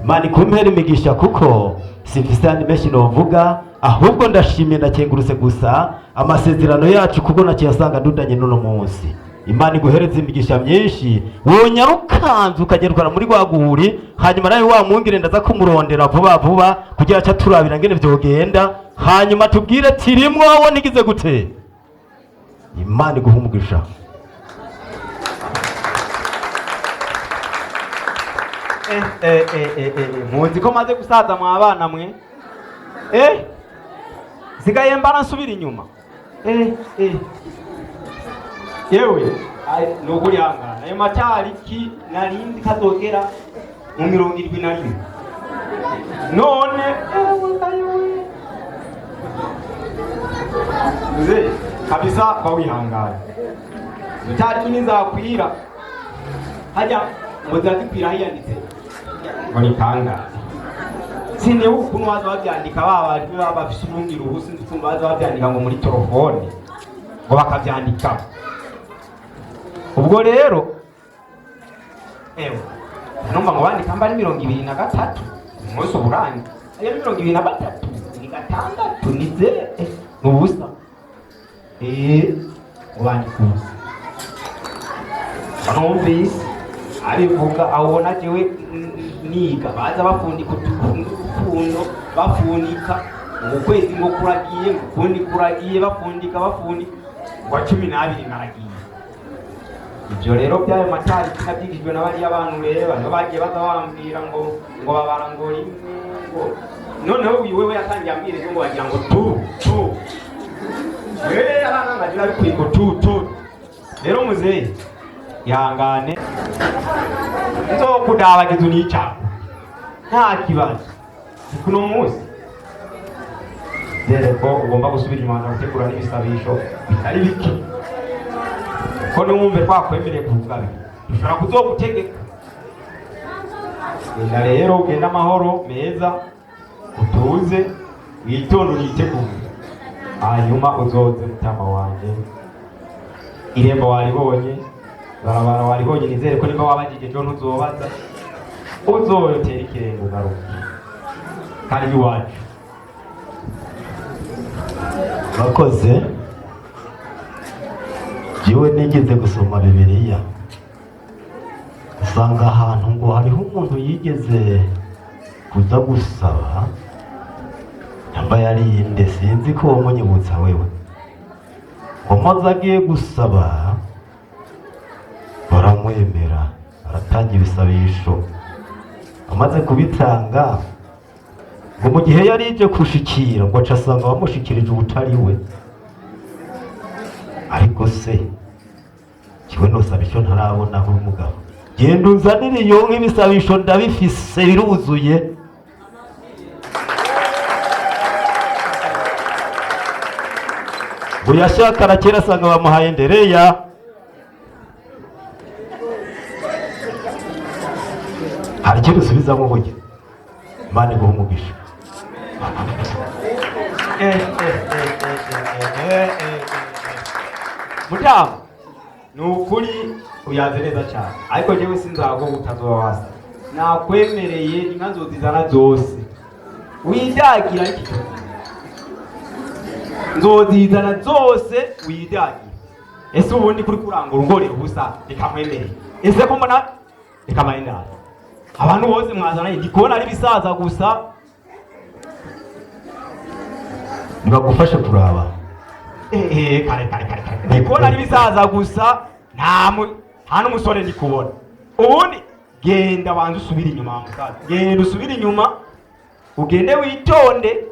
Imana ikumpere imigisha, kuko simfise andi menshi novuga, ahubwo ndashimye ndakengurutse gusa amasezerano yacu kuko nakiyasanga dudanye n'uno munsi. Imana iguhereze imigisha myinshi, wonyarukanze ukagerukana muri rwaguri, hanyuma nawe wamwungire ndaza kumurondera vuba kugira aca turabira ngene vyogenda, hanyuma tubwire tirimwo wowe nigize gute. Imana iguhe umugisha. Muzi ko maze gusaza mwa bana mwe, sigaye mbara nsubira inyuma. Yewe nukuri hangana ayo matariki narindi kazogera mu 71 none uze kabisa kwa wihangana itariki nizakwira hajya muzazikwira hiyanditse ngo ni kanga sinde ukuntu waza babyandika baba bafise urundi ruhusi ndikumva baza babyandika ngo muri telefone ngo bakabyandika. Ubwo rero numva ngo bandika mbari 23 umunsi uburangi ayo 23 ni gatandatu nize nubusa ubandika numvise abivuga abona jewe niga baza bafundika utukundo bafunika ukwezi ngo kuragiye ukundi kuragiye bafundika wa 12 naragiye. Ibyo rero byayo matari cyabigijwe n'abari abantu reba no bagiye bazabambira ngo babarangora ngo noneho wiwewe yatangiye ambire ngo wagira ngo tu abana bagira bikwiye ngo tu rero muzeyi yangane nzo kudabagiza unica nta kibazo kuno munsi dere ko ugomba gusubira imana gutegura n'ibisabisho bitari bike ko numve twakwemereye kuvugabe dushobora kuzogutegeka. Enda rero ugenda amahoro meza utuze witonde unitegure, hanyuma uzoze Mutama wanje irembo waribonye barabara waribonye, nizere ko nimba wabagije jo ntuzobaza uzoyotera ikirenge ugaruka kandi iwacu. Murakoze. Jewe nigeze gusoma Bibiliya usanga ahantu ngo hariho umuntu yigeze kuza gusaba yamba yarinde sinzi ko wamunyibutsa wewe umaze agiye gusaba baramwemera aratanga ibisabisho amaze kubitanga ngo mu gihe yari ije kushikira ngo aca asanga bamushikirije ubutari we ariko se kiwe nosabisho ntarabona aho umugabo genda unzanire iyo nk'ibisabisho ndabifise biruzuye ngo yashaka arakera asanga bamuhaye Ndereya hari icyo dusubizamo burya Imana iguhe umugisha. Mutamu nukuri uyaze neza cyane ariko jewe sinzago utazoba wasa nakwemereye inka nzozizana zose widagira iki nzozizana zose widagira. Ese ubundi kuri kurangura ungorera ubusa nikamwemereye ese ko mbona nikamayindana abantu bose mwazana ndikubona ari bisaza gusa nibagufashe kuraba kare ndikubona ari bisaza gusa nta n'umusore ndikubona. Ubundi genda wanze usubire inyuma musaza, genda usubire inyuma ugende witonde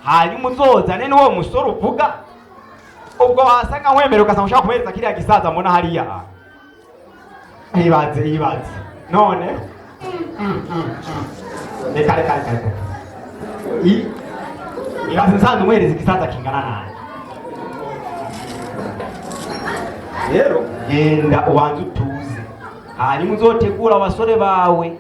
hanyuma uzozane n'uwo musore uvuga ubwo wasanga nkwemera ugasanga ushaka kumuhereza kiriya gisaza mbona hariya yibaze none reka ibaze nsanzwe umuhereza igisaza kingana nawe. Rero genda ubanze utuze hanyuma uzotegura abasore bawe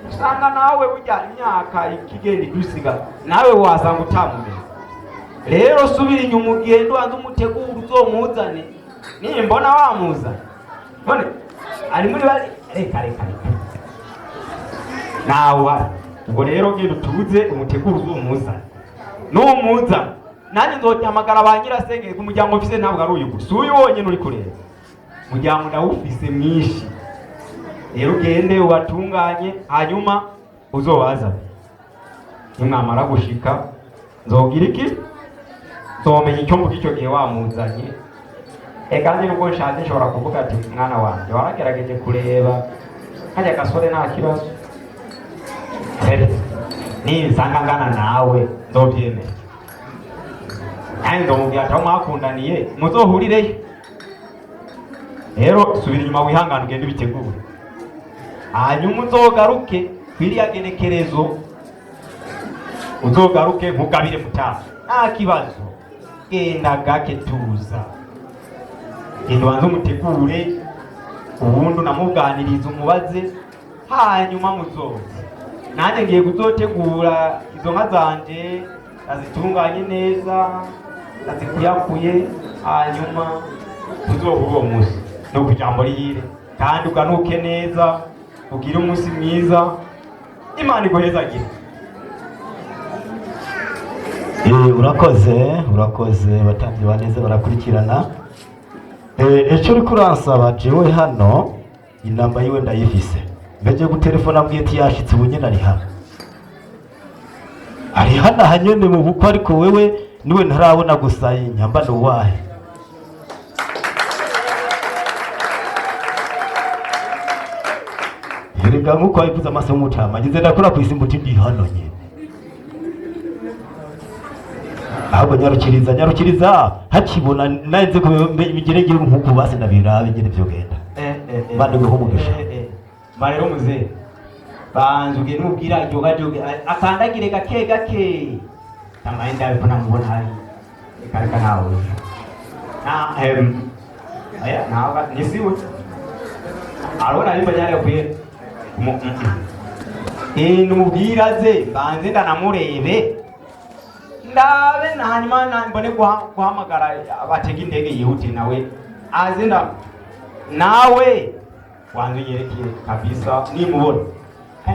usanga nawe burya imyaka ikigenda idusiga nawe wasanga utamumenya. Rero subira inyuma ugende ubanze umutegura uzomuzane nimbona wamuzana none ari muri bari reka nawe ubwo rero genda utuze umutegura uzomuzane n'umuzana nanjye nzotamagara ba nyirasenge ku muryango mfise ntabwo ari uyu gusa uyu wonyine uri kureba muryango ndawufise mwinshi. Rero ugende ubatunganye hanyuma uzobazane nimwamara gushika nzogira iki nzomenya icyo mvuga icyo gihe wamuzanye. Kandi nubwo nshaje nshobora kuvuga ati mwana wanjye waragerageje kureba kajya gasore nta kibazo ninsanga ngana nawe nzobyemera kandi ndomubwira ati aho mwakundaniye muzohurireyo. Rero subira inyuma wihangane ugende ubitegure hanyuma uzogaruke kwiriya genekerezo uzogaruke nkugabire mutaha nta kibazo. Genda gake tuza genda ubanze umutegure ubundi unamuganiriza umubaze hanyuma muzoze. Nanjye ngiye kuzotegura izo nka zanje azitunganye neza azikuyakuye hanyuma uzohura uwo munsi no kujambo riyire kandi uganuke neza ugire umunsi mwiza Imana iguhezagire. urakoze batangiye baneze barakurikirana. Icyo uri kuransaba jewe hano inamba yiwe ndayifise mbeje gutelefona ambwiye ati yashitse ubu nyine ari hano hanyene mu bukwe ariko wewe niwe ntarabona gusa inyamba n'uwahe. Yerega nkuko wabivuze amaso y'umutama ngize ndakora ku isi mbuti ndi hano nyine ahubwo nyarukiriza hakibona nanze ko bigeregeye nkuko basi ndabirabe nyine byo genda bande go umugisha barero muze banzuge nubwira joga akandagire gake tamaye ndabe ko namubona hari kareka nawe aya nawe nisiwe arona ari banyare kwe numubwira ze banze ndanamurebe ndabe hanyuma mbone guhamagara abatega indege yihute nawe azinda nawe wanze yerekeye kabisa nimubona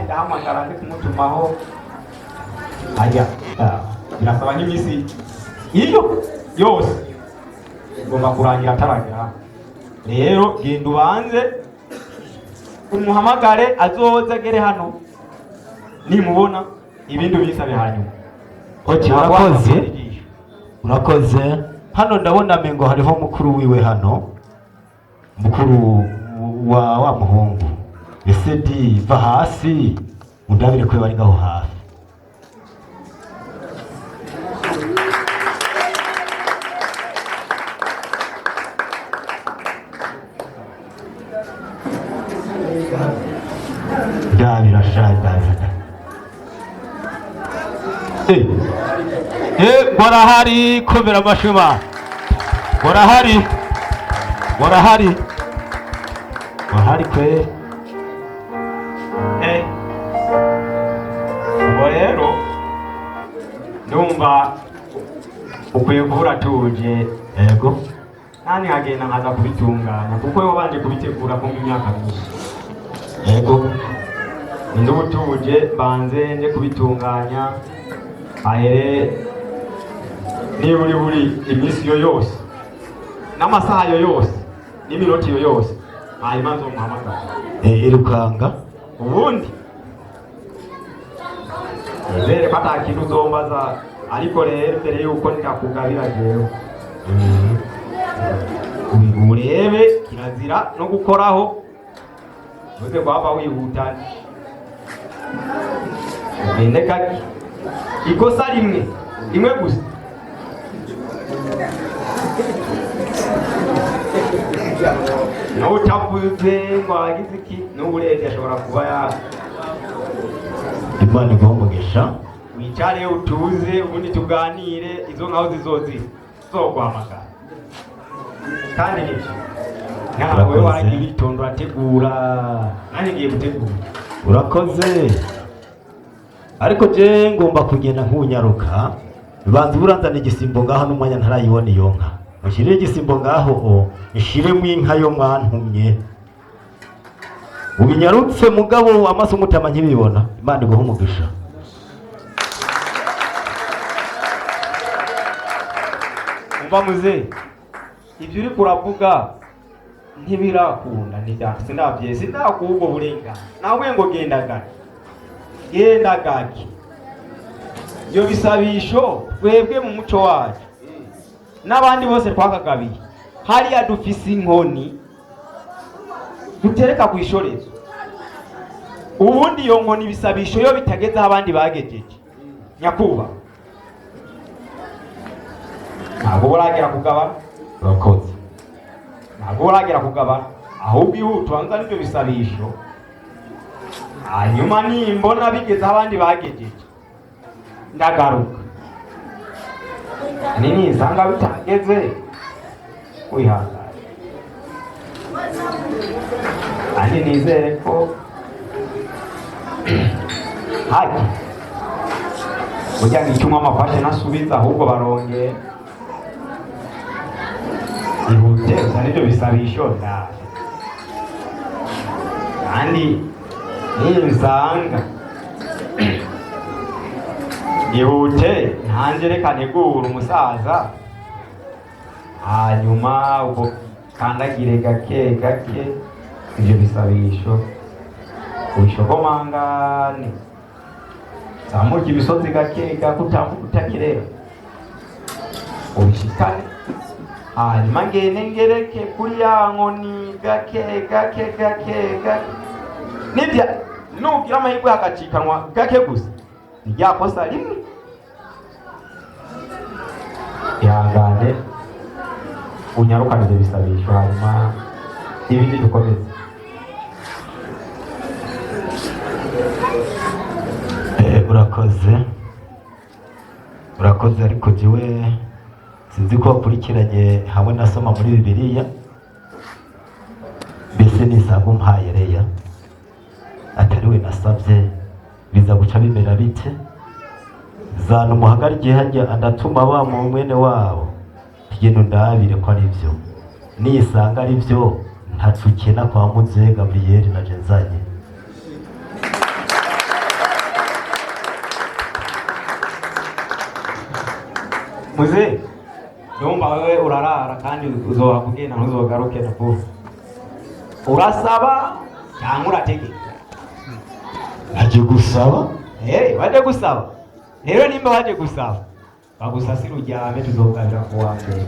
ndahamagara ndi kumutumaho ajya birasaba nk'imisi iyo yose igomba kurangira ataragera. Rero genda ubanze umuhamagare azoze agere hano nimubona ibindi bisabe hanyuma. Urakoze. Hano ndabona mengo hariho mukuru wiwe hano, mukuru wa muhungu. Ese di va hasi undabire kwe bari ngaho hafi. Birashaje. Barahari komera amashuma. Barahari kwe. Rero ndumva ukwiye kuhura tuje. Yego. Nani hagenda nkaza kubitunganya kuko yo banje kubitegura ko mu myaka myinshi. Yego. Ndubu tuje banze nje kubitunganya. Ahere buri imisi yo yose n'amasaha yo yose n'iminota yo yose hanyuma nzomuhamagara irukanga ubundi nizere ko ata kintu uzombaza, ariko rero mbere yuko ndakugabira jewe urebe kirazira no gukoraho uze kwaba wihuta ugende kaki ikosa rimwe gusa n'utavuze ngo agize iki n'uburebye ashobora kuba Imana igombogesha. wicare utuze ubundi tuganire izo nkaho zizoguhamagara kandi nibyo nkawe waragiye ibitondo urategura nanjye ngiye gutegura. Urakoze. Ariko je ngomba kugenda nkunyaruka, banza buranzana igisimbo ngaho n'umwanya ntarayibona iyo nka. Mushire igisimbo ngaho ishiremo inka yo mwantumye. Ubinyarutse mugabo amaso mutama nkibibona. Imana iguha umugisha. Umva muze ibyo uri kuravuga ntibirakunda sindavye sindakubwo burenga nawe ngo genda gaki yo bisabisho twebwe mu muco wacu n'abandi bose twakagabiye hariya dufise inkoni dutereka kwishorezo. Ubundi iyo nkoni bisabisho yo bitageze abandi bagejeje nyakuba ntabwo uragera kugabana. Urakoze. Ntabwo uragera kugabana ahubwo ihutwanza n'ibyo bisabisho hanyuma nimbona bigeze abandi bagejeje ndagaruka. Nisanga bitageze wihangane kandi nizere ko haji ujya ng'icyuma amafashe nasubiza ahubwo barongera ihute gusa n'ibyo bisabisho ndaje kandi ninsanga ihute ntange reka ntegura umusaza hanyuma ubwo kandagire gake ibyo bisabisho ubishogomangane zamuka imisozi gake utambuka utakireba ubishikane hanyuma ngende ngereke kuri ya nkoni gake nibya nugira amahirwe hagacikanwa gake gusa niryakosa rimwe ihangane unyarukane ibyo bisabisho hanyuma ibindi dukomeze. Urakoze ariko jiwe sinzi ko wakurikiranye hamwe nasoma muri Bibiliya mbese nisanga umpaye Leya atariwe nasabye biza guca bimera bite zana umuhagarike hajya andatuma wa mwene wabo tugenda ndabire ko ari byo nisanga ari byo ntatukena kwa Muzehe Gabriel na Jenzanye. Muzehe yumva wewe urarara kandi uzoha kugenda ntuzogaruke nakuva. Urasaba cyangwa urategeka? Aje gusaba? Waje gusaba. Rero nimba waje gusaba bagusasira ujyame tuzogabira ku wa mbere.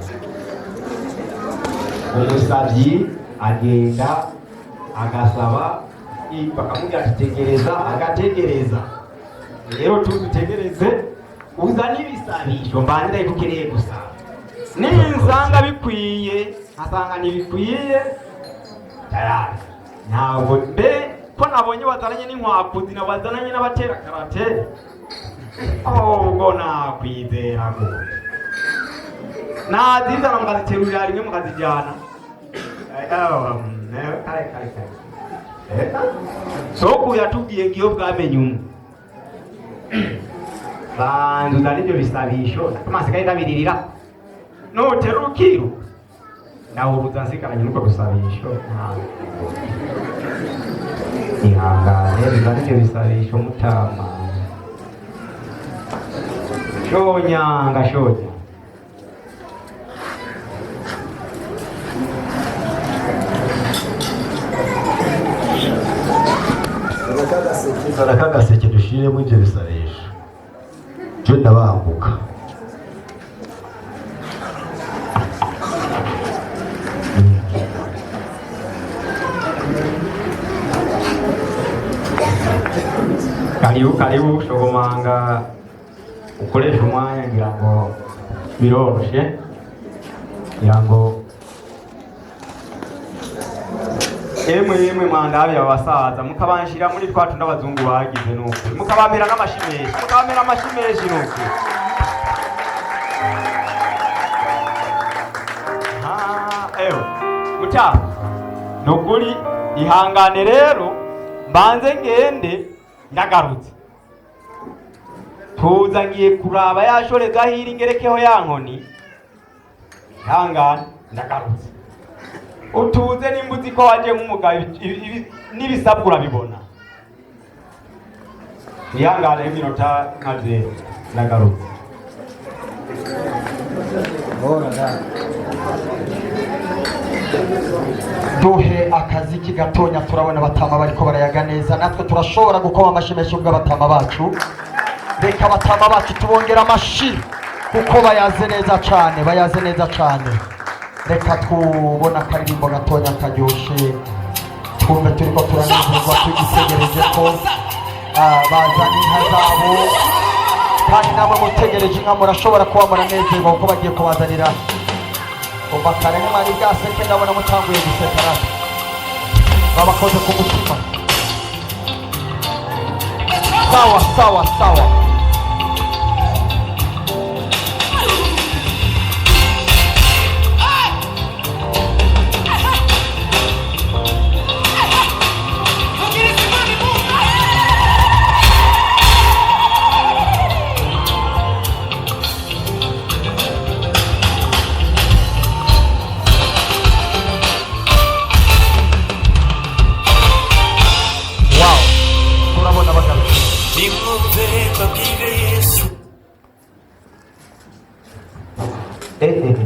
Umusabyi agenda agasaba bakamubwira ati tegereza, agategereza. Rero tutegereze uzana ibisabisho mbanda ikukeneye gusaba. Ninsanga bikwiye asanga ntibikwiye tayari ntabwo mbe ko nabonye bazananye n'inkwakuzi na bazananye n'abatera karate ubwo nakwizera ko nazizana mukaziterurira rimwe mukazijyana soko yatubwiye ngiyo bwamenye umwe bantu uzana ibyo bisabisho tumaze kandi ndabiririra nutera ukiru nawe uruzansigaranye nuko gusabisho ihangane bizana ibyo bisabisho mutama shonyanga shonya Kagaseke dushiremo ibyo bisabisho je ndabanguka karibu shogomanga ukoresha umwanya ngira ngo biroroshe ngira ngo emwe mwandabi abasaza mukabanshira muri twatu n'abazungu bagize nuko mukabamera n'amashimeshi nuko muta nukuri ihangane rero mbanze ngende ndagarutse tuza ngiye kuraba yashore gahiri ngerekeho ya nkoni ihangane ndagarutse utuze nimbuzi ko waje nk'umugabo n'ibisabwa urabibona ihangane iminota nkaze ndagarutse duhe akaziki gatonya turabona batama bariko barayaga neza natwe turashobora gukoma amashimeshi bw'abatama bacu reka abatama bacu tubongera amashi kuko bayaze neza cane reka tubona akaririmbo gatonya karyoshe twumve turiko turanezerwa tugisegereje ko bazana inka zabo kandi namwe mutegereje inka murashobora kuba muranezerwa kuko bagiye kubazanira umva kare n'imari bwaseke ndabona mutanguye guseka rata babakoze ku mutima sawa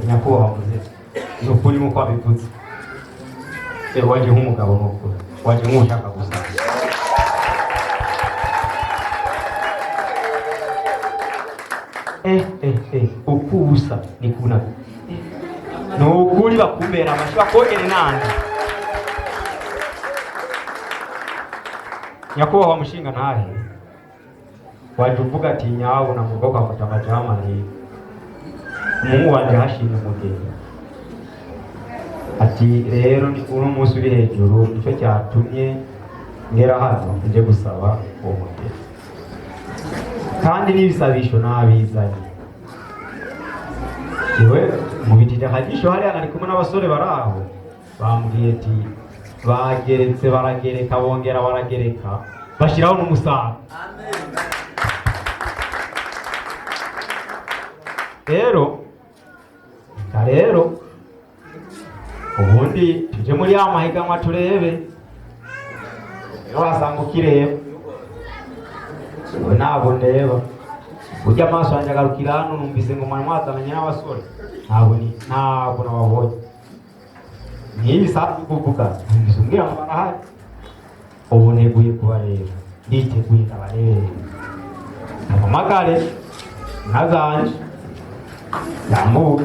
nyakubahwa muze nukuri muko abivuze waje nk'umugabo nukuri waje nk'ushaka gusa ukusa nikuna nukuri bakumbera amashi bakongere nandi nyakubahwa mushinga ntahe waje uvuga ati nyawo navuga ko afata amajama ni umuhungu wanje hashimye umugeni ati rero ni uno munsi uri hejuru nicyo cyatumye ngera hano nje gusaba uwo mugeni kandi n'ibisabisho nabizanye iwe mu bitije akagisho hariya nari kumwe n'abasore baraho bambwiye ati bageretse baragereka bongera baragereka bashiraho n'umusaga rero ubundi tuje muri ya mahiganwa turebe iyo wasanga ukireba we ntabwo ndeba ujya amaso yanjye agarukira hano numvise ngo mwana mwazananye n'abasore ntabwo nababonye niba isaha kuvuga numvise umbwira ngo barahari ubu neguye kubareba nditeguye ndabarebe mpamagare ntazanje yambuwe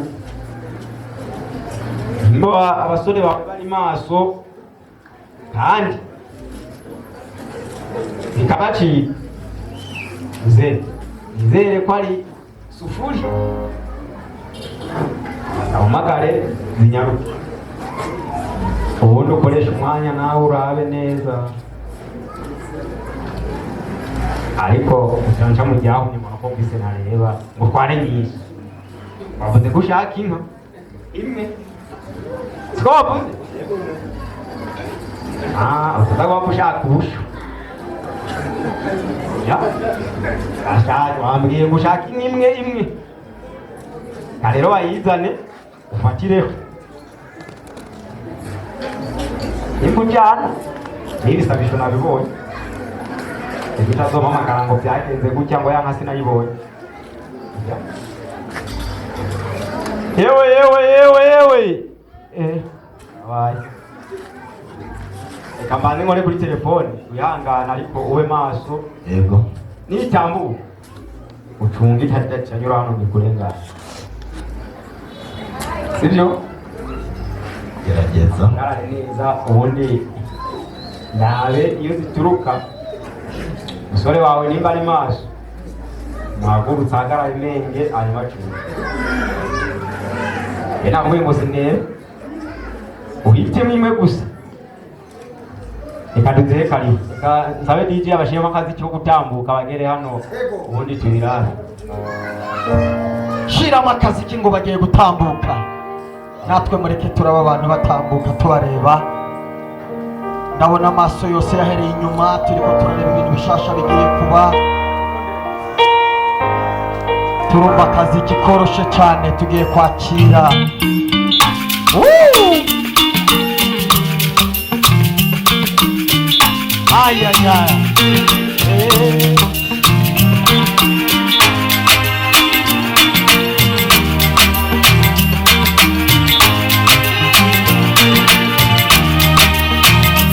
niba abasore bawe bari maso kandi bikabacika nizere ko ari sufuri mpamagare zinyaruke ubundi ukoresha umwanya nawe urabe neza ariko usanca mu gihe nyuma ko mbise ntareba ngo tware nyinshi wavuze ko ushaka inka imwe siko wavuze utavuga ko ushaka ubusho wambwiye ngo ushaka inka imwe rero bayizane ufatireho nimba ujyana n'ibisabisho nabibonye utazomamagara ngo byagenze gutya ngo ya nka sinayibonye yewe abaye reka mbanze nkore kuri telefone wihangana ariko ube maso yego n'itambuka ucunge cyanyura hano ngikurengana sibyo gerageza ngarare neza ubundi nabe iyo zituruka umusore wawe nimba ari maso mwagurutse ahagarara imenge hanyuma acunga ntabwo ngo sinebe uhitemo imwe gusa reka dutere karibu nsabe DJ abashiremo akazi cyo gutambuka bagere hano ubundi tubirane shiramo akazi kingo bagiye gutambuka natwe mureke turaba abantu batambuka tubareba ndabona amaso yose yahereye inyuma turiko turareba ibintu bishasha bigiye kuba turumva akazi kikoroshe cyane tugiye kwakira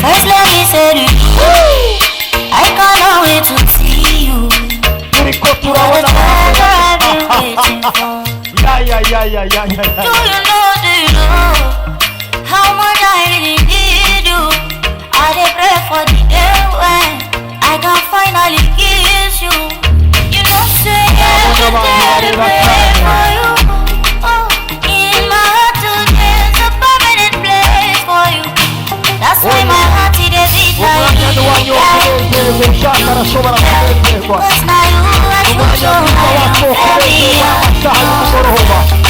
First let me say to you, I cannot wait to see you. turiko You're the turabona treasure I've been waiting for. Do you know how much I really need you? I dey pray for the day when I can finally kiss you. You know say every day I dey pray for you. Oh, in my heart today is a permanent place for you. That's why my heart is a beat like you. Cause now you are so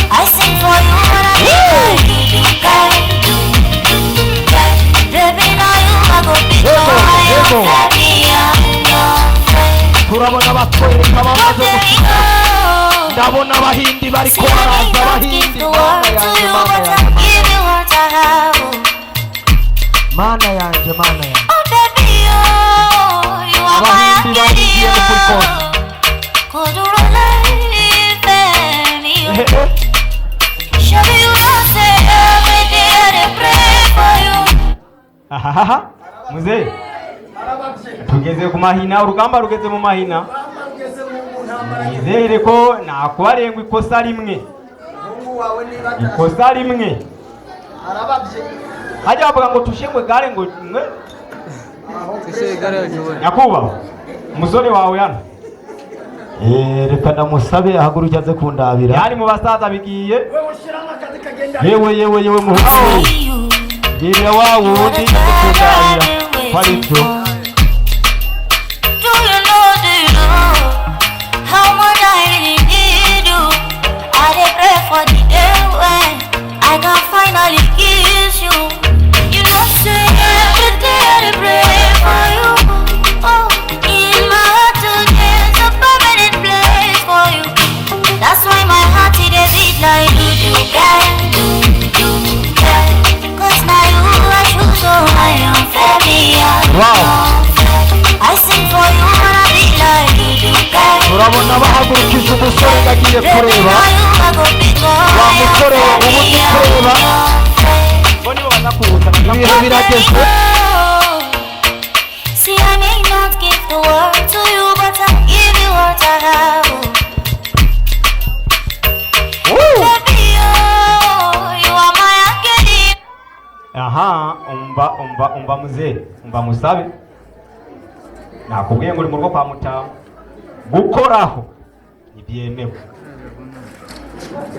I sing for you and I baby now you are go be turabona batwereka bamaze ndabona abahindi bari kwaraza abahindi mana yanje abahindi bagiye kuri konti ahahaha muze tugeze ku mahina urugamba rugeze mu mahina nizere ko nakubarengwa ikosa rimwe hajya bavuga ngo tushengwe gare ngo mwe nyakubahwa umusore wawe hano reka ndamusabe ahaguruke aze kundabira yani mu basaza bigiye yewe muhungu gira wa wundi kundabira kwari byo Do you know how much I really need you? I dey pray for the day when I can finally kiss you. You know say every day I dey pray for you. Oh, in my heart today is a permanent place for you. That's why my heart is a beat like do. yagiye kureba wa musore ubu ndi kureba bo nibo baza kuza ibintu birageze. See, I may not give the world to you, but I give you what I have. Baby, oh, you are my angel. aha umva muzee, umva musabe, nakubwiye ngo uri mu rugo kwa Mutamu, gukoraho ntibyemewe,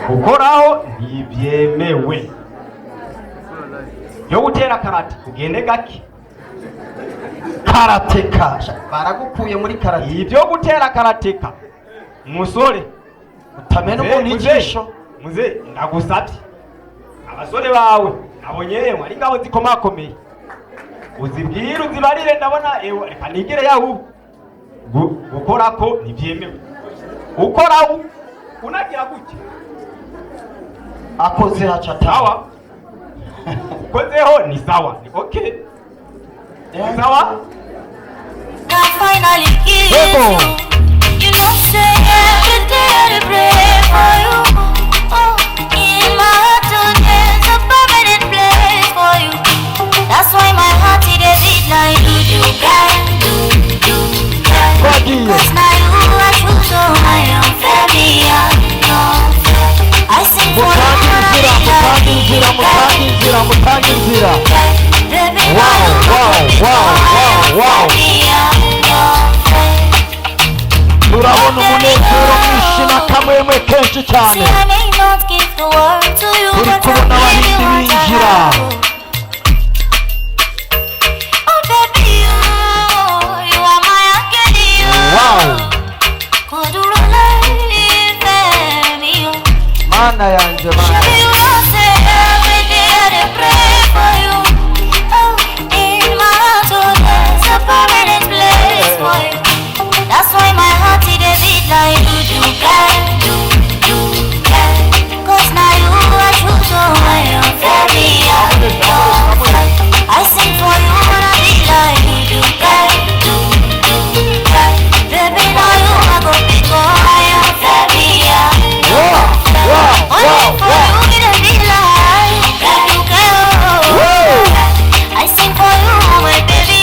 gukoraho ntibyemewe, yo gutera karate ugende gake, karateka baragukuye muri karate, ibyo gutera karateka umusore utamena umuntu ijisho. muze ndagusabye, abasore bawe nabonye yewe ari ngabo zikomakomeye, uzibwire uzibarire, ndabona ewe reka nigire yaho gukorako ntibyemewe, ukoraho unagira gutya akoze haca sawa, ukozeho ni sawa, ni okay, ni sawa. I finally kiss you. You know, say every day I pray for you. Oh, in my heart there's a permanent place for you. That's why my heart it is beat like you can do. Cause now you are true, so I am very I sing for mutangira. Wow. Turabona umunezero mwinshi n'akamwemwe kenshi cyane. Turi kubona abahindi binjira. Wow. Mana yanjye mana. That's why my heart it is beat like you can. Cause now you are true, so I am very I sing for you wanna be like you can. Baby, now you are go big, I am very Only for you to be like you can. I sing for you, my baby,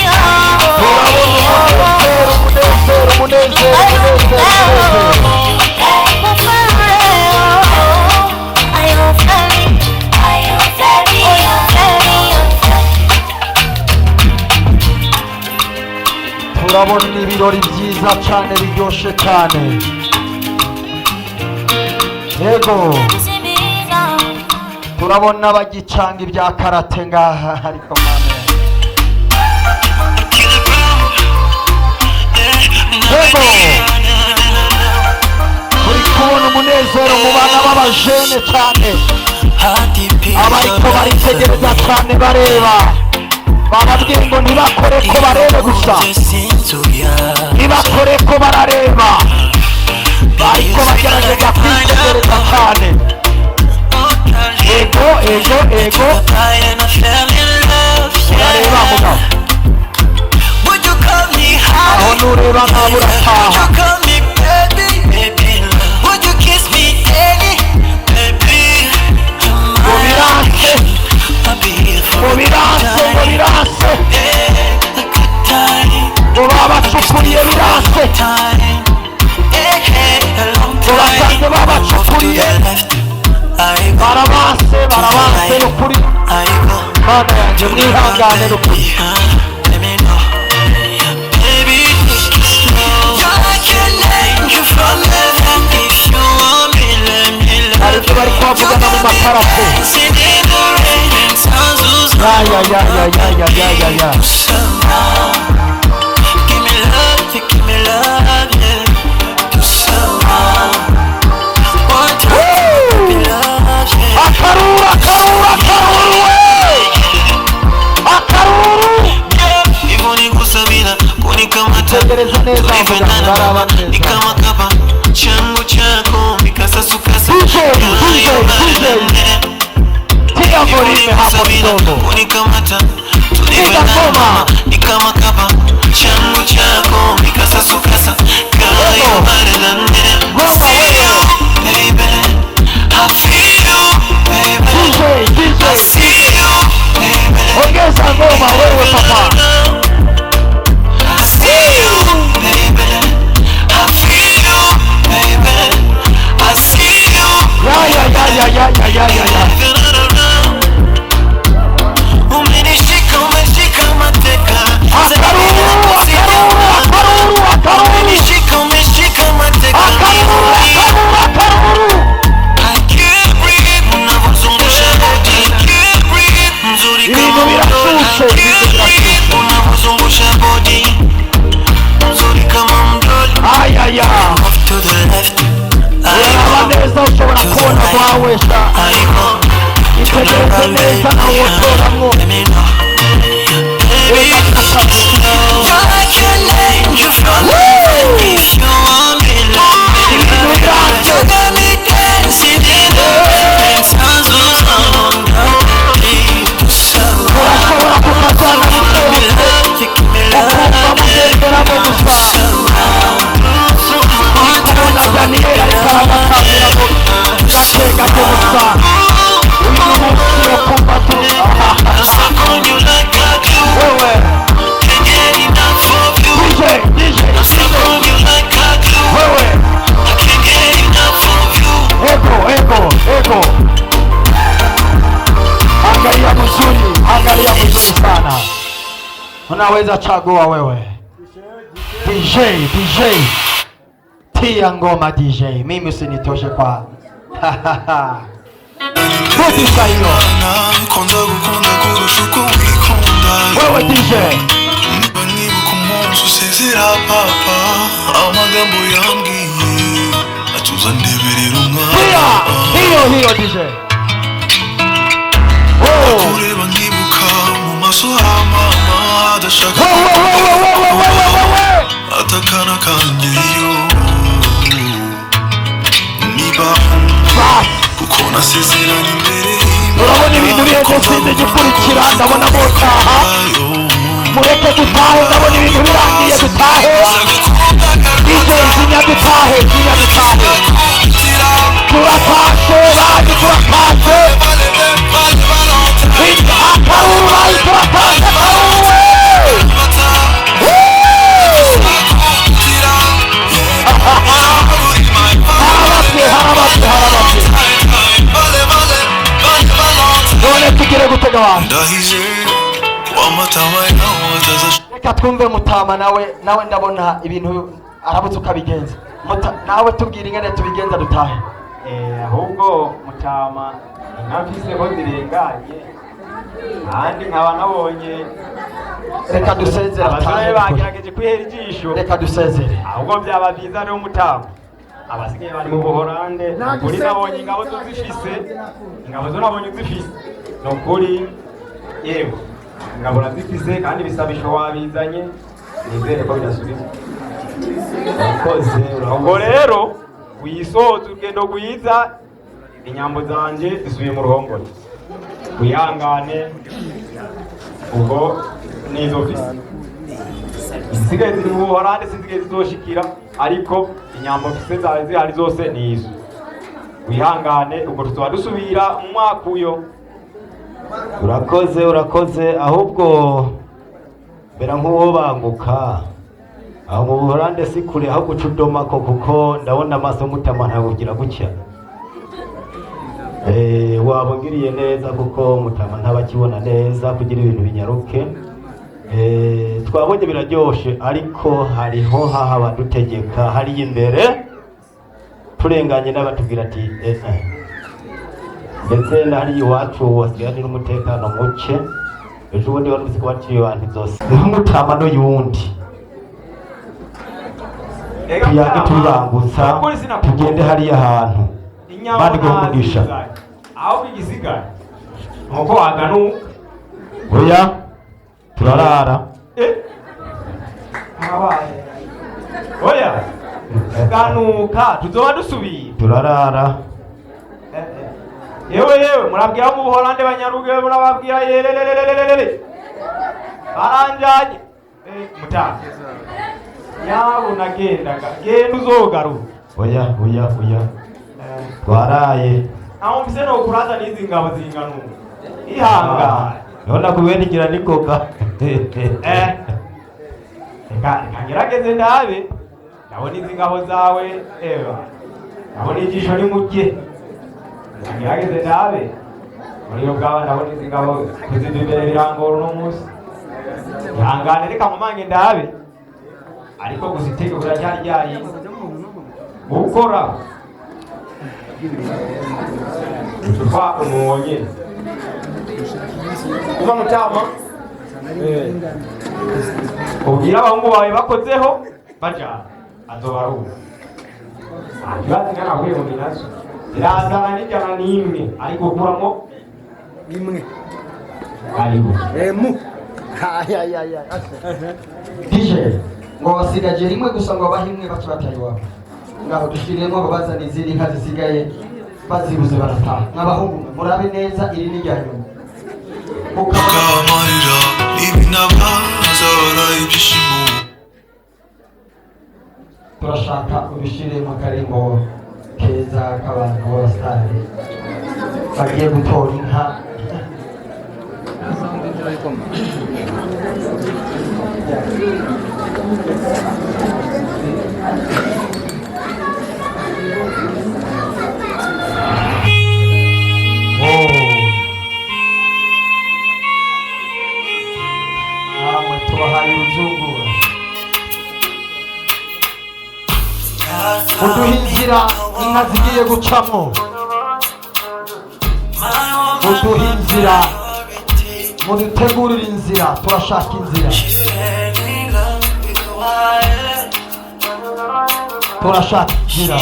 turabona ibirori byiza cyane biryoshye cyane. Yego turabona bagicanga ibya karate ngaha, ariko mama yego turi kubona umunezero mu bana b'abajene cyane, abariko baritegereza cyane bareba, bababwiye ngo ntibakore ko barebe gusa, ntibakore ko barareba, bariko bagerageza kwitegereza cyane. Ego urareba mugabo, aho nureba nk'abo urataha. Ngo ngo babacukuriye birase, ngo basanze babacukuriye barabase n'ukuri. Mana yanjye mwihangane n'ukuri. hari ibyo bari kuhavugana mu makarate. Ya tegereza neza muganga, ni kama kapa changu chako mikasasukasa tia volume hapo kidogo, unikamata tulivyoendana ni kama kapa changu chako mikasasukasa kayo baada na nne ya to the left. uraraba neza ushobora kubona rwawe sha itegereze neza nawe utoramwo Let me know. Baby, I can let you from if you want me, let me know. You got me dancing in the rain, sounds so long, so urashobora kukazana n'umuntu ukumva mugenderamo gusa kubona daniyeli ariko aragakamira gake gake gusa uyu munsi yo kumva wewe DJ wewe ego angalia mzuri sana, unaweza chagua wewe. DJ tia ngoma DJ, mimi usinitoshe kwa Kudisa hiyo wewe DJ hiyo DJ atakana kanyeyo niba kuko nasezeranye imbere urabona ibintu bihenze sinzi gikurikira ndabona botaha mureke dutahe ndabona ibintu birangiye dutahe DJ zinya dutahe turatashe bandi turatashe akarura turatashe none tugire gutega abantu reka twumve Mutama nawe ndabona ibintu arabutse ukabigenza nawe tubwire ingene tubigenza dutahe ahubwo Mutama inamfiseho zirenganye kandi nkaba nabonye reka dusezere abasore bagerageje kwihera ijisho reka dusezere ahubwo byaba byiza rero Mutama abasigaye bari mu Buholande kuri nabonye ingabo zo zifise no kuri yewe ingabo zifise kandi bisabisho wabizanye nizere ko bidasubiza ubwo rero wisoza urugendo rwiza inyambo zanje zisubiye mu ruhongore wihangane ubwo nizo ofisi zisigaye ziri mu Buholande zisigaye zizoshikira ariko inyambo mfise zawe zihari zose nizo wihangane ubwo tuzoba dusubira mu mwaka uyo. urakoze ahubwo mbera nk'uwo banguka aho mu Buholande si kure aho guca udomako kuko ndabona amaso Mutama ntabugira gutya wabungiriye neza kuko Mutama ntabakibona neza kugira ibintu binyaruke twabonye biraryoshe ariko hariho haha badutegeka hari imbere turenganye n'abatubwira ati ndetse na hari iwacu wasigaye n'umutekano muke ejo bundi wari uzi ko baciye abantu zose Mutama n'uyundi tuyage turangutsa tugende hariya ahantu bandi guhumugisha aho igisigaye nuko waganuka oya turarara oya ganuka tuzoba dusubira turarara yewe murabwira mu Buholande banyaruge murababwira yelelelelelele baranjanye Mutama yabona genda uzogaruka oya twaraye aho mfise no kuraza n'izi ngabo zinganu ihanga nona kubendigira nikoga ngerageze ndabe ndabona izi ngabo zawe ndabona ijisho rimujye ngerageze ndabe muri yo bwawe ndabona izi ngabo kuziva imbere birangora uno munsi ihangane reka mumange ndabe ariko gusa itegeko riracyari ryari gukora utuva umwonyene kuva Mutama ubwira abahungu bawe bakozeho bajana azoba ari uwo ntibazigana ahuye mu minazo irazana n'ijana n'imwe ari gukuramo imwe ariho emu DJ ngo wasigaje rimwe gusa ngo abahe imwe bace bataye iwabo ngaho dushiriyemo abo bazana izindi nka zisigaye bazibuze barataha nk'abahungu murabe neza iri ni rya nyuma ukamarira ibinabazara ibyishimo turashaka ubishiremo akarimbo keza k'abantu b'abasitari bagiye gutora inka namwe tubahaye uruzungura uduha inzira inka zigiye gucamo uduha inzira mudutegurire inzira turashaka inzira turashaka inzira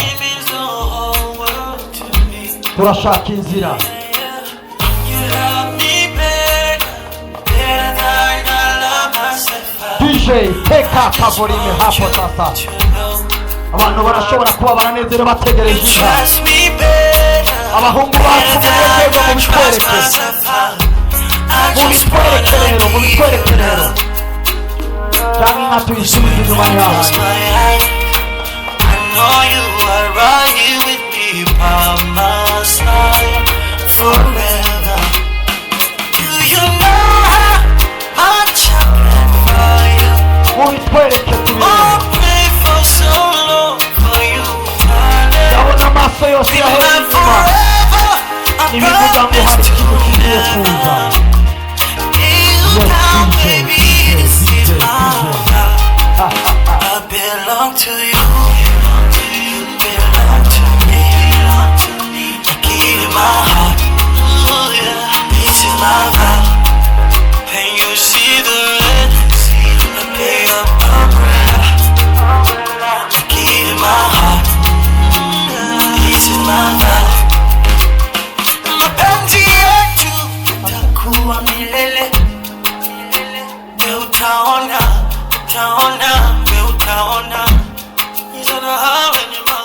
turashaka inzira DJ teka kavolime hapo sasa abantu barashobora kuba baranezerewe bategereje inka abahungu bacu munezerwa mu bitwereke mu bitwereke rero cyangwa inka tuyisubize inyuma yawe mu bitwereke ndabona amaso yose yahera inyuma ibivuga ngo hari ikintu kigiye kuza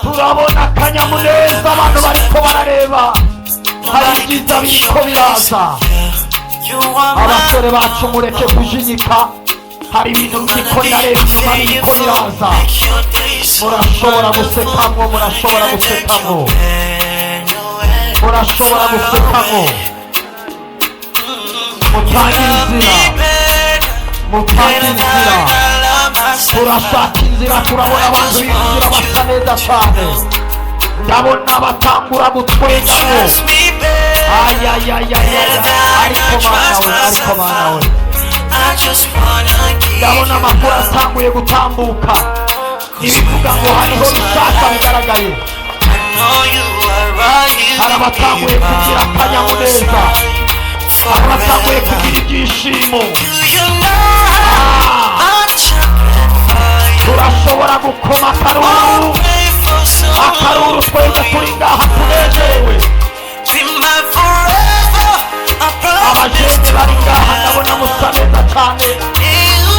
turabona akanyamuneza abantu bariko barareba hari ibyiza biriko biraza abasore bacu mureke kujinyika hari ibintu biriko birareba inyuma biriko biraza murashobora gusekamwo murashobora gusekamwo murashobora gusekamwo mutange inzira mutange inzira turashaka inzira turabona abantu binjira basa neza cyane ndabona batangura gutwengamo ariko mana we ndabona amakuru atanguye gutambuka ibivuga ngo hariho rusasa bigaragaye hari abatanguye kugira akanyamuneza hari abatanguye kugira ibyishimo turashobora gukoma akaruru twebwe turi ngaha tunezerewe abajene bari ngaha ndabona musa neza cyane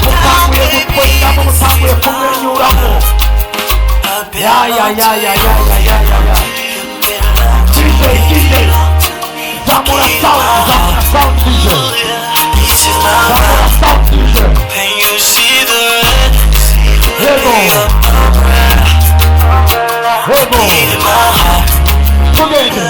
mutanguye gutwengamo mutanguye kumwenyuramo DJ zamura sound DJ zamura sound DJ Hego Tugende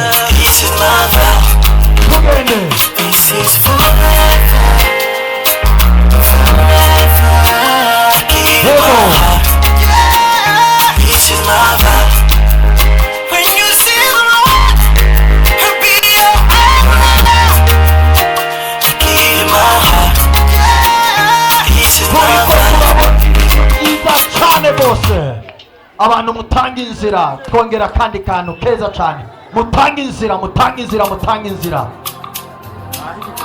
abantu mutanga inzira twongera kandi kantu keza cyane mutanga inzira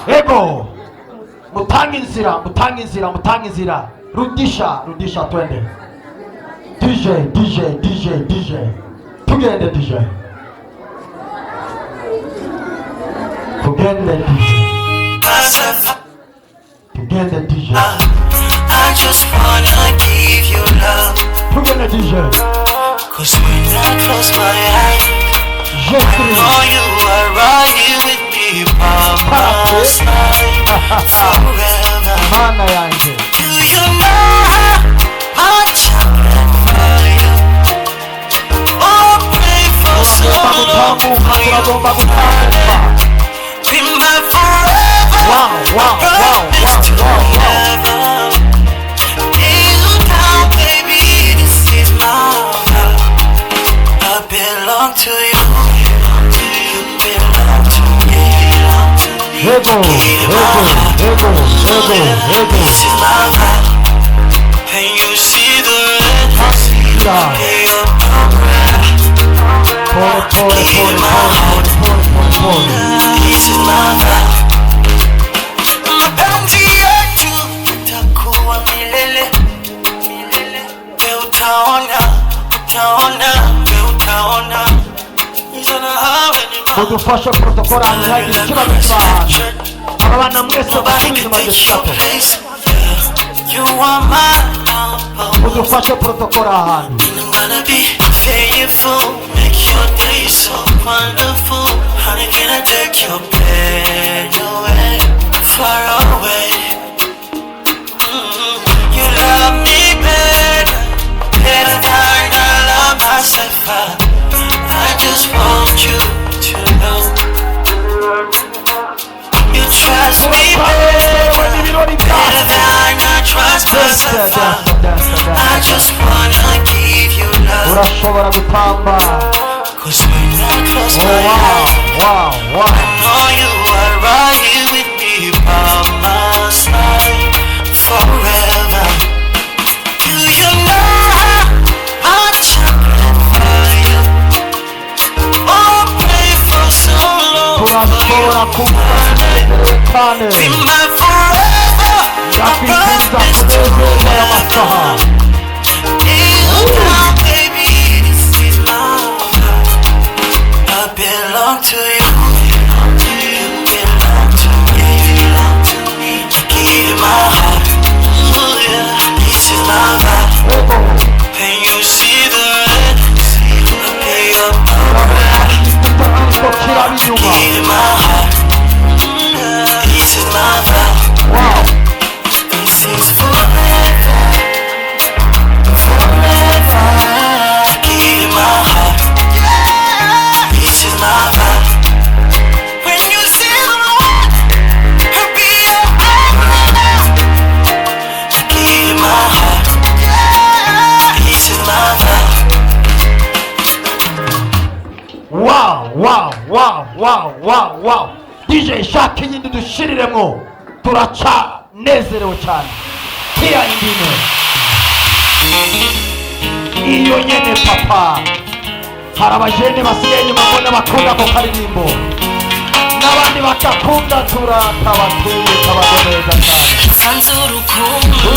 ego mutanga inzira rudisha twende DJ. Tugende DJ. Tugende DJ. I just wanna give you love. Tugende DJ. Cause when I close my eyes, I know you are right here with me by my side forever. Mana yanjye. Do you know how chocolate for you? Oh, pray for so long for you. Be my forever. Promise to never kneel down, baby. This is my love. I belong to you. You belong to me. Ego. This is my love. And you see the red. Pay up This is my love. Mapenzi yetu itakuwa milele. We utaona. Udufashe protokora ntihagire ikibazo cy'abantu. Aba bana mwese basubire inyuma gato. Udufashe protokora ahantu. I'm gonna be faithful, make your day so wonderful. Honey, can I take your pain away, far away? You love me better than I love myself. I just want you to know. You trust me better than I trust myself. I just wanna give you love. Urashobora gutamba. Cause when I close my eyes, I know you are right here with me by my side forever. Do you know how chocolate for you? Oh, pray for so long. Turashobora kuganira. Be my forever. I promise to never. Baby, this is my love. I belong to you. You belong to me. Give you my heart. Ooh, yeah. This is my love. And you see the red. I pay up. Give you my heart. This is my love. This is forever. Give you my heart. This is my love. When you see the Lord, he'll be your heart. Give you my heart. This is my love. Wow. DJ shaka yindi dushiriremo. Turaca nezerewe cyane. Tia indine. Iyo nyene papa. Hari abajene basigaye inyuma mbona bakunda ako karirimbo. N'abandi bakakunda turakabatuye kabagomeza cyane. Sanze urukundo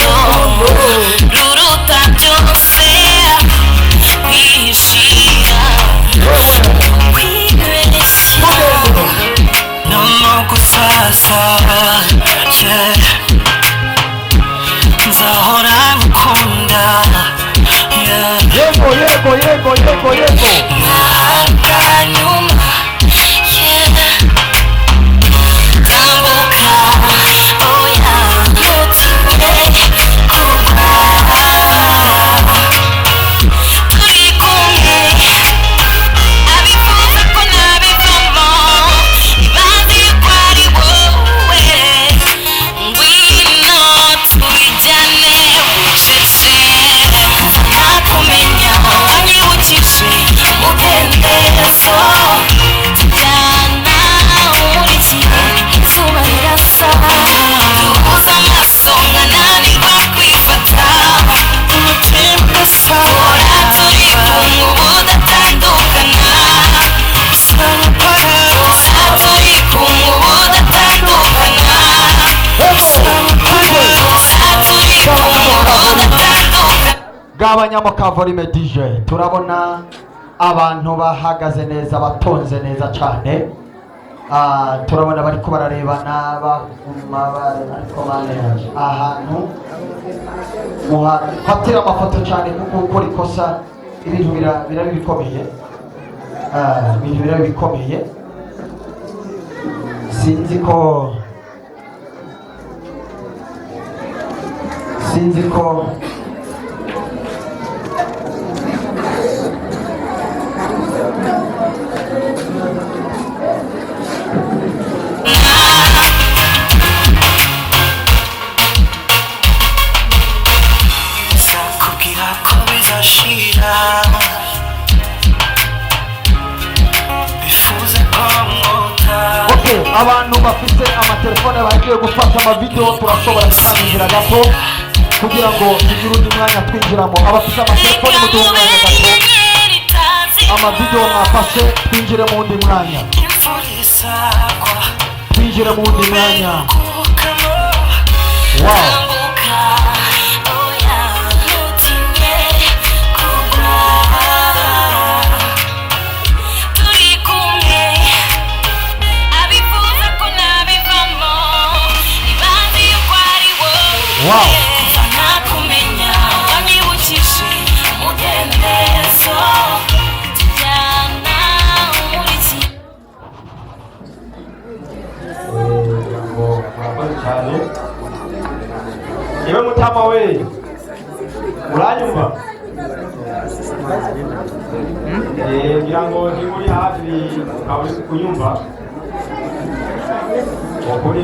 ruruta byose kwishira kwibeshya no gusasa nzahora ngukunda Yego Nyuma tambuka oya ntutinye kubara turi kumwe abifuza ko nabivamo ibaze ko ari wowe ngwino tubijyane bucece nakumenya wanyibukije abanyamuka volume DJ turabona abantu bahagaze neza batonze neza cyane. Turabona bariko bararebana ariko bane ahantu muhatira amafoto cyane kuko gukora ikosa ibintu birari bikomeye. Ibintu birari bikomeye. Sinzi ko abantu bafite amatelefone bagiye gufata amavideo turashobora kuganira gato kugira ngo tugire undi mwanya twinjiramo. Abafite amatelefone mu mwanya gato amavideo mwafashe twinjire mu wundi mwanya, twinjire mu wundi mwanya. Wow. Wow. Iwe mutama we uranyumva? Ngira ngo ni muri hafi aburi kunyumva. Okuni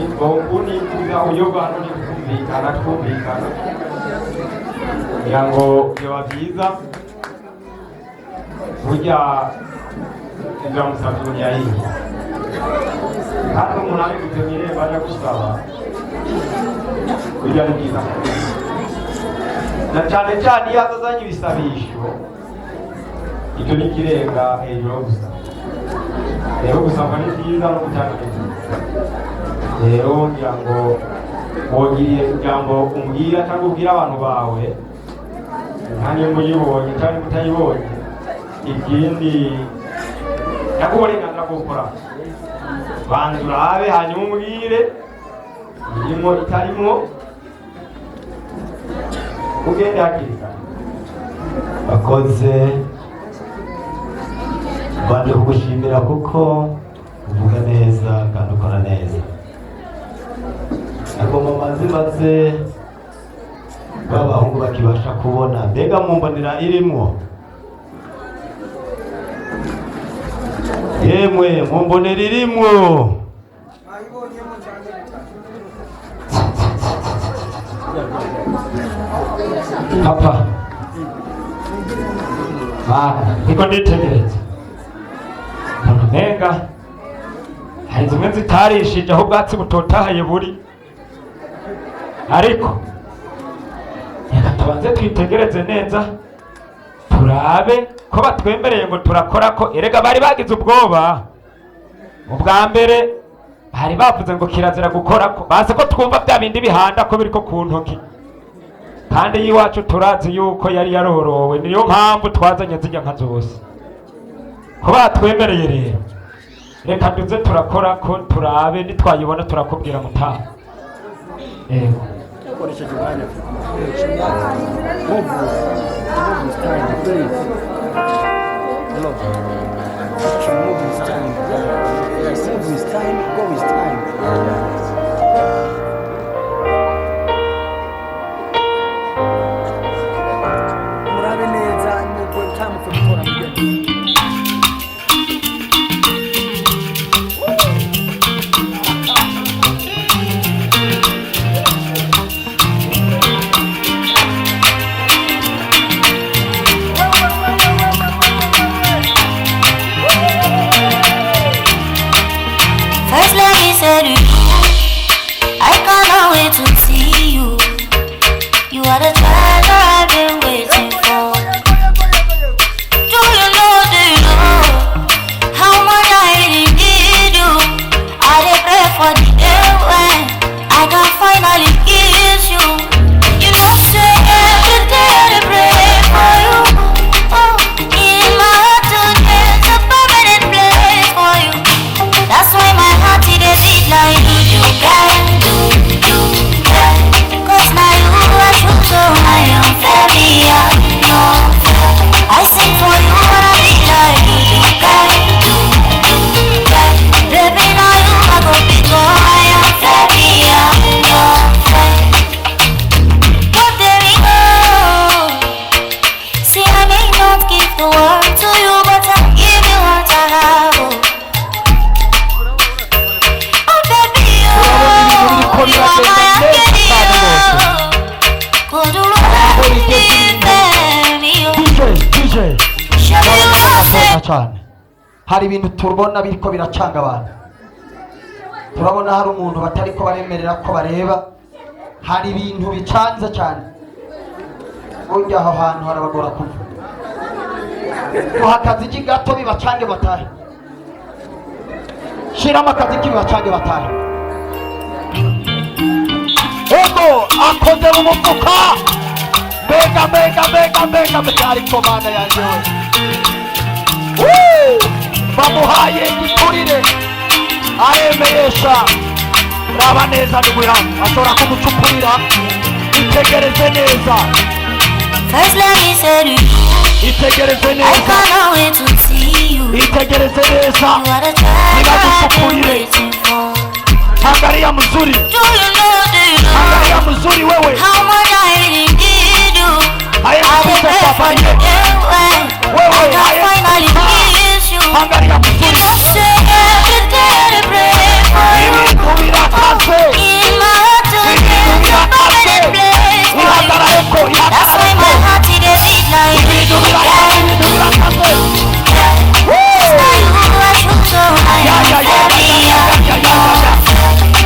kuza uyoga hano ni kumvikana. Ngira ngo biba byiza burya ibyo musabye yayi. Kandi umuntu ari gutemire baje gusaba burya ni byiza. Na cyane iyo azazanye ibisabisho icyo ni kirenga hejuru gusa. Rero gusaba ni byiza no gutanga rero ngira ngo wogiriye ijambo umbwira cyangwa ubwira abantu bawe nani muyibonye cyangwa mutayibonye ikindi yakuburenganira gukora banza urabe hanyuma umbwire irimo itarimo ugende hakiri kare. Bakoze banje kugushimira kuko uvuga neza kandi ukora neza. Agomba maze babahungu bakibasha kubona mbega mumbonera irimo. Yemwe mumbonera irimo. Papa niko nditegereza mbega hari zimwe zitarishije aho ubwatsi butotahaye buri, ariko reka tubanze twitegereze neza turabe ko batwemereye ngo turakora ko. Erega bari bagize ubwoba ubwa mbere, bari bavuze ngo kirazira gukora ko, bazi ko twumva bya bindi bihanda ko biriko ku ntoki, kandi yiwacu turazi yuko yari yarorowe. Niyo mpamvu twazanye zijya nka zose ko batwemereye. Rero reka duze turakora ko turabe, nitwayibona turakubwira mutaha. First let me seduce cyane. Hari ibintu tubona biriko biracanga abantu. Turabona hari umuntu batariko baremerera ko bareba. Hari ibintu bicanze cyane. Ujya aho hantu harabagora kuva. Uhakazi kigato bibacange batahe. Shiramo akazi kibacange batahe. Ego akoze mu mufuka. Mega ariko mana yanjye we. Bamuhaye igiturire aremeyesha raba neza n'ubura ashobora kumucukurira itegereze neza. First let me say to you, itegereze I neza. cannot wait to see you. Itegereze neza. You are the child I've been Ninakuchukulie. waiting for. Angalia mzuri. Do you know Angalia mzuri wewe. how much I really need you? Haya I mzuri pray kwa for fanye. the day when Wewe, I can haya. finally kiss you. Angalia You mzuri. know say every day I pray for you. Ibintu birakase. In my heart today, I'm a permanent place for Ihatara you. eko. That's why my heart today beat like Ibintu birakase. Ibintu birakase. It's not you who I should so I am very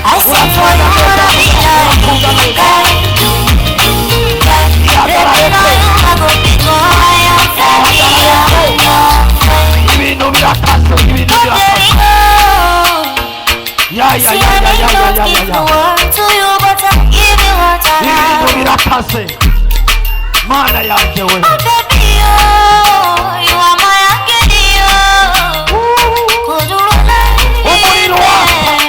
I sing for you wanna be like you. Baby, now you I go big more I am very Ibintu birakase. Ibintu birakase. See, I may not give the world to you, but I give you what I Ibintu have. birakase. Mana yanjye we. Oh, baby, oh, you are my